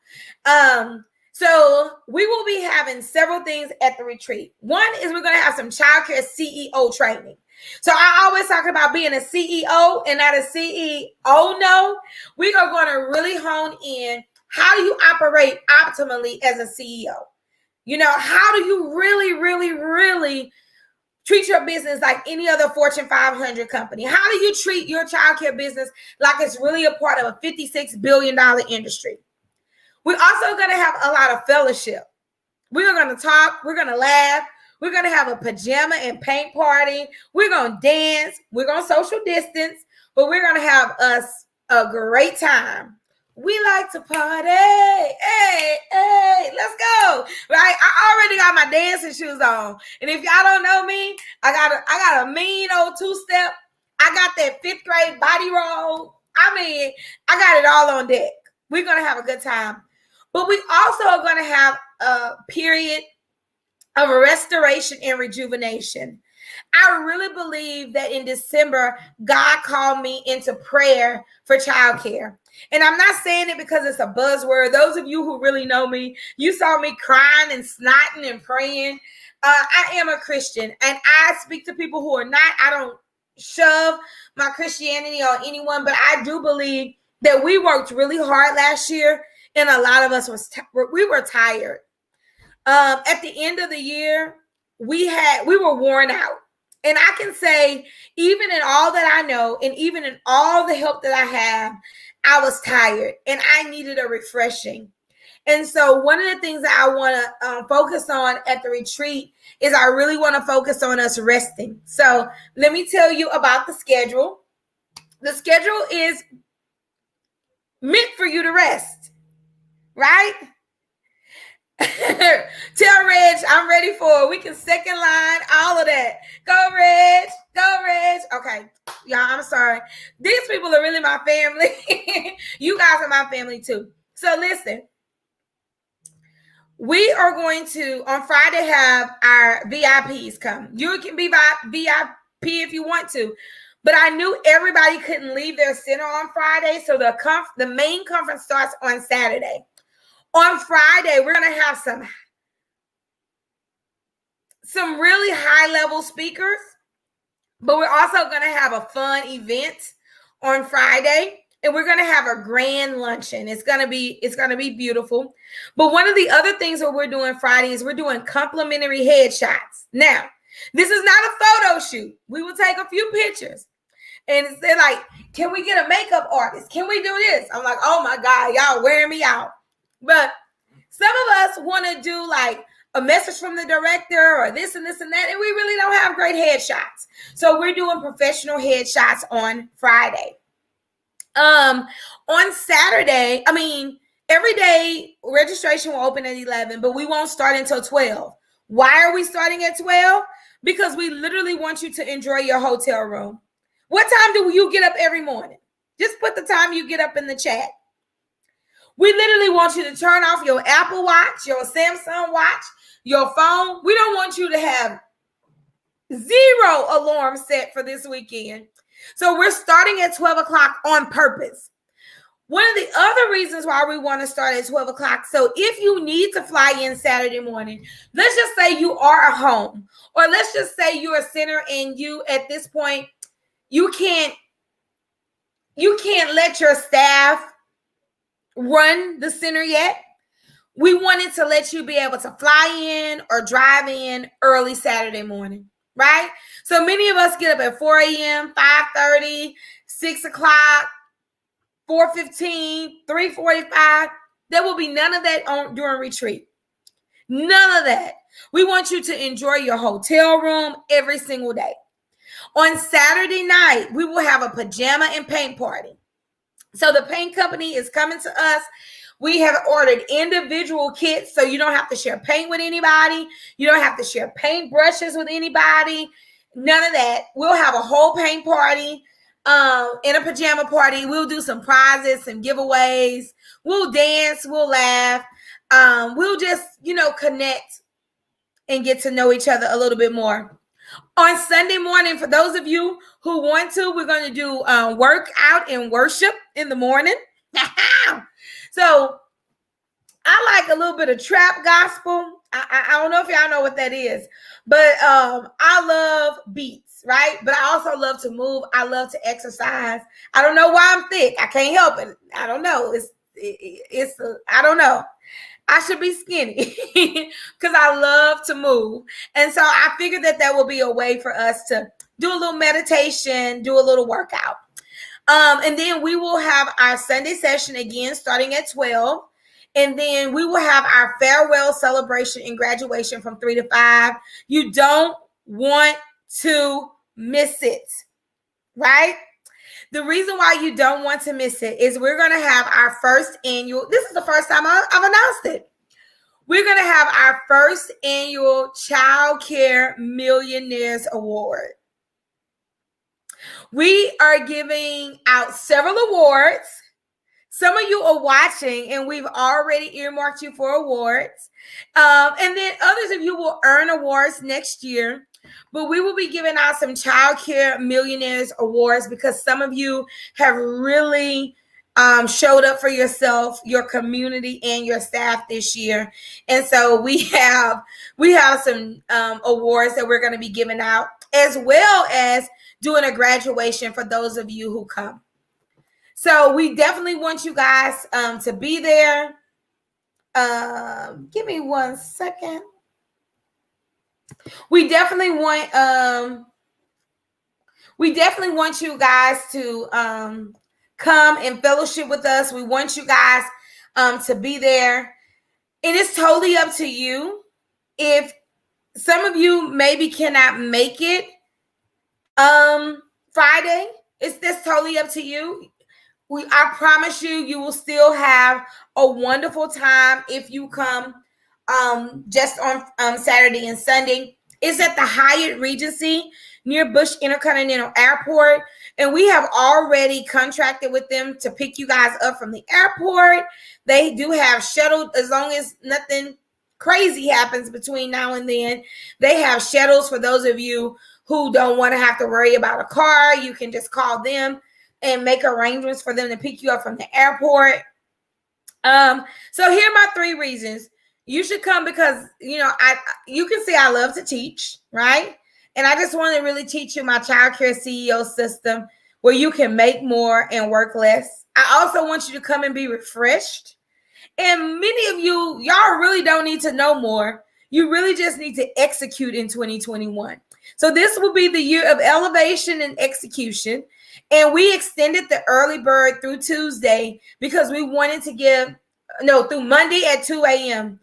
So we will be having several things at the retreat. One is we're going to have some childcare CEO training. So I always talk about being a CEO and not a CEO. No, we are going to really hone in. How do you operate optimally as a CEO? You know, how do you really, really, really treat your business like any other Fortune 500 company? How do you treat your childcare business like it's really a part of a $56 billion industry? We're also going to have a lot of fellowship. We're going to talk. We're going to laugh. We're going to have a pajama and paint party. We're going to dance. We're going to social distance, but we're going to have us a great time. We like to party. Hey, let's go. Right? I already got my dancing shoes on. And if y'all don't know me, I got a mean old two-step. I got that 5th grade body roll. I mean, I got it all on deck. We're going to have a good time. But we also are going to have a period of restoration and rejuvenation. I really believe that in December, God called me into prayer for childcare. And I'm not saying it because it's a buzzword. Those of you who really know me, you saw me crying and snotting and praying. I am a Christian, and I speak to people who are not. I don't shove my Christianity on anyone, but I do believe that we worked really hard last year, and a lot of us we were tired. At the end of the year, we were worn out. And I can say, even in all that I know, and even in all the help that I have, I was tired and I needed a refreshing. And so one of the things that I want to focus on at the retreat is I really want to focus on us resting. So let me tell you about the schedule. The schedule is meant for you to rest, right? Tell Reg I'm ready for it. We can second line, all of that. Go, Reg. Go, Reg. Okay. Y'all, I'm sorry. These people are really my family. You guys are my family too. So listen, we are going to, on Friday, have our VIPs come. You can be VIP if you want to. But I knew everybody couldn't leave their center on Friday. So the main conference starts on Saturday. On Friday, we're going to have some really high-level speakers, but we're also going to have a fun event on Friday, and we're going to have a grand luncheon. It's going to be beautiful. But one of the other things that we're doing Friday is we're doing complimentary headshots. Now, this is not a photo shoot. We will take a few pictures, and they're like, "Can we get a makeup artist? Can we do this?" I'm like, "Oh my God, y'all wearing me out." But some of us want to do like a message from the director or this and this and that, and we really don't have great headshots. So we're doing professional headshots on Friday. On Saturday, every day registration will open at 11, but we won't start until 12. Why are we starting at 12? Because we literally want you to enjoy your hotel room. What time do you get up every morning? Just put the time you get up in the chat. We literally want you to turn off your Apple Watch, your Samsung Watch, your phone. We don't want you to have 0 alarm set for this weekend. So we're starting at 12 o'clock on purpose. One of the other reasons why we want to start at 12 o'clock, so if you need to fly in Saturday morning, let's just say you are at home, or let's just say you're a center and you, at this point, you can't let your staff run the center yet. We wanted to let you be able to fly in or drive in early Saturday morning, right? So many of us get up at 4 a.m., 5:30, 6 o'clock, 4:15, 3:45. There will be none of that during retreat. None of that. We want you to enjoy your hotel room every single day. On Saturday night, we will have a pajama and paint party. So the paint company is coming to us. We have ordered individual kits, so you don't have to share paint with anybody. You don't have to share paint brushes with anybody. None of that. We'll have a whole paint party in a pajama party. We'll do some prizes, some giveaways. We'll dance. We'll laugh. We'll just, connect and get to know each other a little bit more. On Sunday morning, for those of you who want to, we're going to do workout and worship in the morning. So I like a little bit of trap gospel. I don't know if y'all know what that is, but I love beats, right? But I also love to move. I love to exercise. I don't know why I'm thick. I can't help it. I don't know. I don't know. I should be skinny because I love to move. And so I figured that will be a way for us to do a little meditation, do a little workout. And then we will have our Sunday session again, starting at 12. And then we will have our farewell celebration and graduation from 3 to 5. You don't want to miss it, right? The reason why you don't want to miss it is we're going to have our first annual, this is the first time I've announced it. We're going to have our first annual Childcare Millionaires Award. We are giving out several awards. Some of you are watching and we've already earmarked you for awards. And then others of you will earn awards next year. But we will be giving out some Childcare Millionaires Awards because some of you have really showed up for yourself, your community, and your staff this year. And so we have some awards that we're going to be giving out, as well as doing a graduation for those of you who come. So we definitely want you guys to be there. Give me 1 second. We definitely want you guys to come and fellowship with us. We want you guys to be there. It is totally up to you. If some of you maybe cannot make it Friday, that's totally up to you. I promise you will still have a wonderful time if you come just on Saturday and Sunday. It's at the Hyatt Regency near Bush Intercontinental Airport. And we have already contracted with them to pick you guys up from the airport. They do have shuttle, as long as nothing crazy happens between now and then. They have shuttles for those of you who don't want to have to worry about a car. You can just call them and make arrangements for them to pick you up from the airport. So here are my 3 reasons. You should come because, you can see I love to teach, right? And I just want to really teach you my childcare CEO system where you can make more and work less. I also want you to come and be refreshed. And many of y'all really don't need to know more. You really just need to execute in 2021. So this will be the year of elevation and execution. And we extended the early bird through Tuesday because we wanted to through Monday at 2 a.m.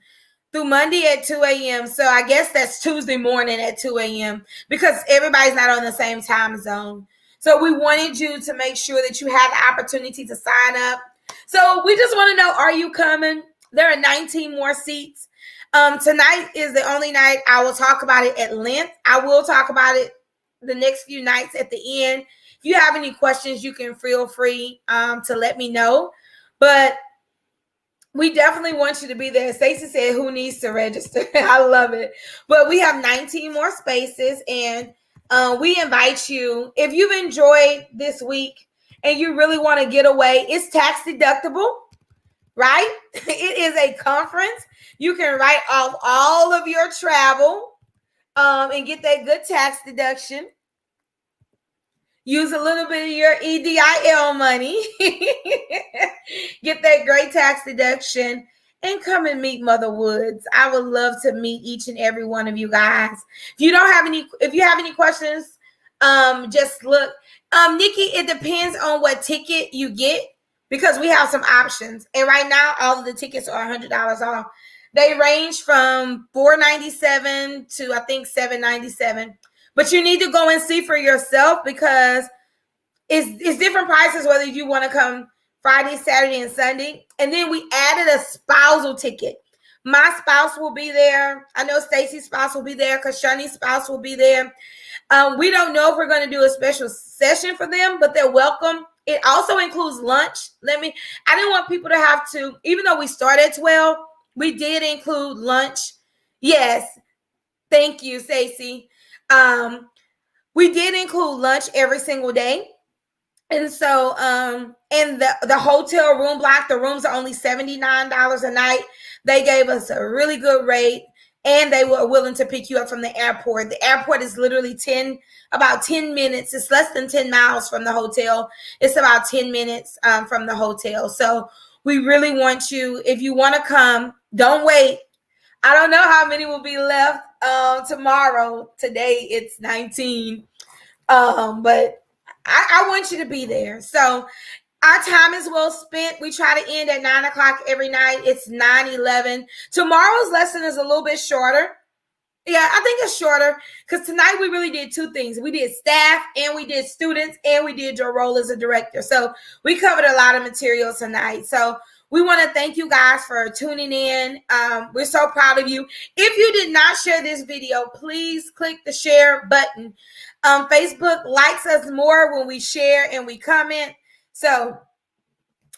Through Monday at 2 a.m. So I guess that's Tuesday morning at 2 a.m. because everybody's not on the same time zone. So we wanted you to make sure that you had the opportunity to sign up. So we just want to know, are you coming? There are 19 more seats. Tonight is the only night I will talk about it at length. I will talk about it the next few nights at the end. If you have any questions, you can feel free to let me know. But we definitely want you to be there. Stacey said, who needs to register? I love it. But we have 19 more spaces, and we invite you. If you've enjoyed this week and you really want to get away, it's tax deductible, right? It is a conference. You can write off all of your travel and get that good tax deduction. Use a little bit of your EDIL money. Get that great tax deduction and come and meet Mother Woods. I would love to meet each and every one of you guys. If you have any questions, just look. Nikki, it depends on what ticket you get because we have some options. And right now, all of the tickets are $100 off. They range from $4.97 to I think $7.97. But you need to go and see for yourself because it's different prices whether you want to come Friday, Saturday, and Sunday. And then we added a spousal ticket. My spouse will be there. I know Stacy's spouse will be there. Kashani's spouse will be there. We don't know if we're going to do a special session for them, but they're welcome. It also includes lunch. I didn't want people to have to, even though we start at 12, we did include lunch. Yes. Thank you, Stacy. We did include lunch every single day. And so, in the hotel room block, the rooms are only $79 a night. They gave us a really good rate, and they were willing to pick you up from the airport. The airport is literally about 10 minutes. It's less than 10 miles from the hotel. It's about 10 minutes from the hotel. So we really want you, if you want to come, don't wait. I don't know how many will be left tomorrow. Today it's 19. But I want you to be there. So our time is well spent. We try to end at 9 o'clock every night. It's 9:11. Tomorrow's lesson is a little bit shorter. Yeah, I think it's shorter because tonight we really did two things. We did staff and we did students and we did your role as a director. So we covered a lot of material tonight. So we want to thank you guys for tuning in. We're so proud of you. If you did not share this video, please click the share button. Facebook likes us more when we share and we comment. So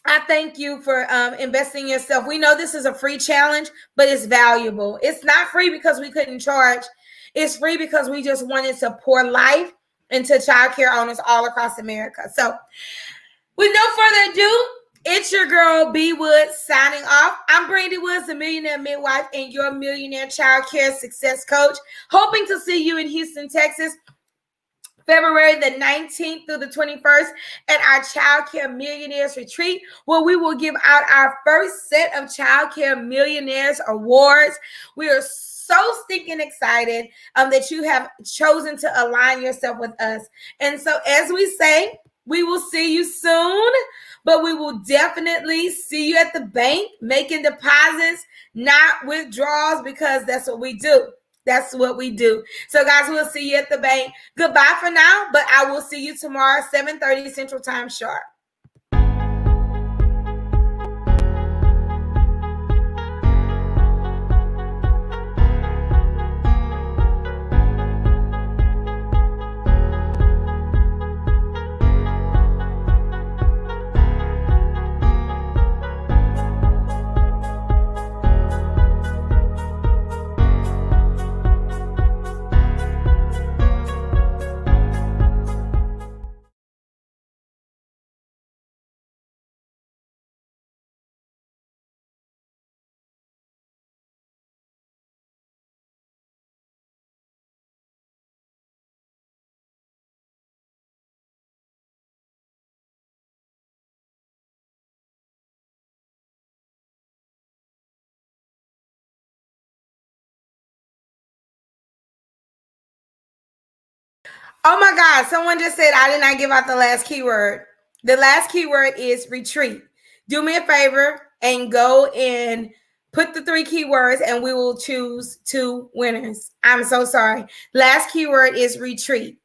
I thank you for investing in yourself. We know this is a free challenge, but it's valuable. It's not free because we couldn't charge. It's free because we just wanted to pour life into childcare owners all across America. So with no further ado, it's your girl, B Woods, signing off. I'm Brandy Woods, the millionaire midwife and your millionaire childcare success coach. Hoping to see you in Houston, Texas, February the 19th through the 21st at our Childcare Millionaires Retreat, where we will give out our first set of Childcare Millionaires Awards. We are so stinking excited that you have chosen to align yourself with us. And so as we say, we will see you soon, but we will definitely see you at the bank making deposits, not withdrawals, because that's what we do. That's what we do. So, guys, we'll see you at the bank. Goodbye for now, but I will see you tomorrow, 7:30 Central Time sharp. Oh my God, someone just said I did not give out the last keyword. The last keyword is retreat. Do me a favor and go and put the 3 keywords and we will choose 2 winners. I'm so sorry. Last keyword is retreat.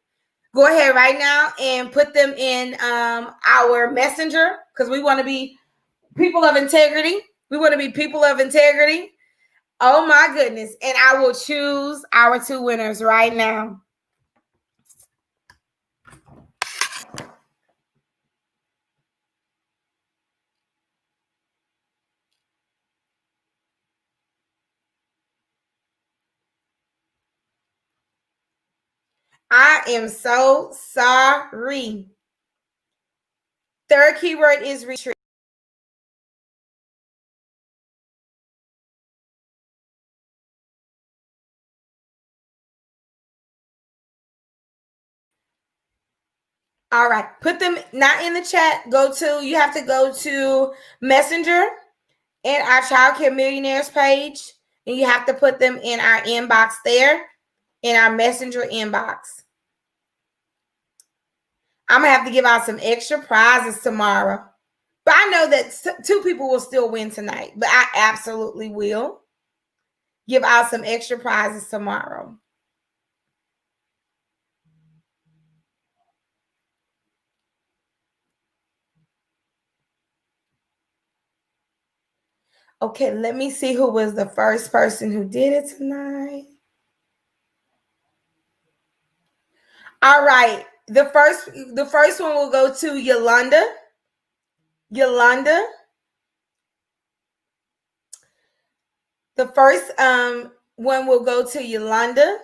Go ahead right now and put them in our messenger because we want to be people of integrity. We want to be people of integrity. Oh my goodness. And I will choose our 2 winners right now. I am so sorry. 3rd keyword is retreat. All right. Put them not in the chat. You have to go to Messenger and our Childcare Millionaires page. And you have to put them in our inbox there, in our Messenger inbox. I'm going to have to give out some extra prizes tomorrow. But I know that 2 people will still win tonight. But I absolutely will. give out some extra prizes tomorrow. Okay, let me see who was the first person who did it tonight. All right. The first one will go to Yolanda. Yolanda. The first one will go to Yolanda.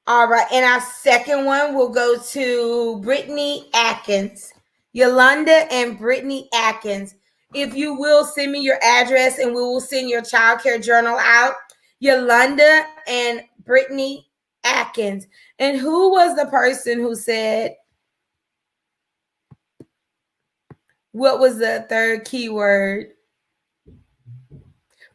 All right, and our second one will go to Brittany Atkins. Yolanda and Brittany Atkins. If you will send me your address and we will send your child care journal out. Yolanda and Brittany Atkins. And who was the person who said, what was the third keyword?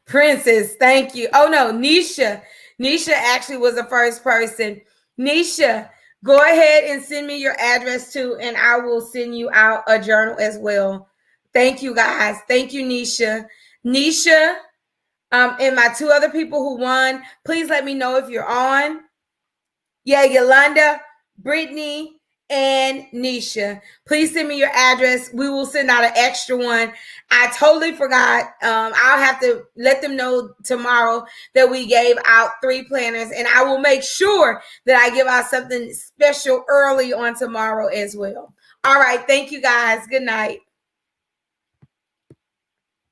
Princess, thank you. Oh no, Nisha. Nisha actually was the first person. Nisha, go ahead and send me your address too, and I will send you out a journal as well. Thank you guys. Thank you, Nisha. Nisha, and my two other people who won, please let me know if you're on. Yeah, Yolanda, Brittany, and Nisha. Please send me your address. We will send out an extra one. I totally forgot. I'll have to let them know tomorrow that we gave out 3 planners, and I will make sure that I give out something special early on tomorrow as well. All right. Thank you guys. Good night.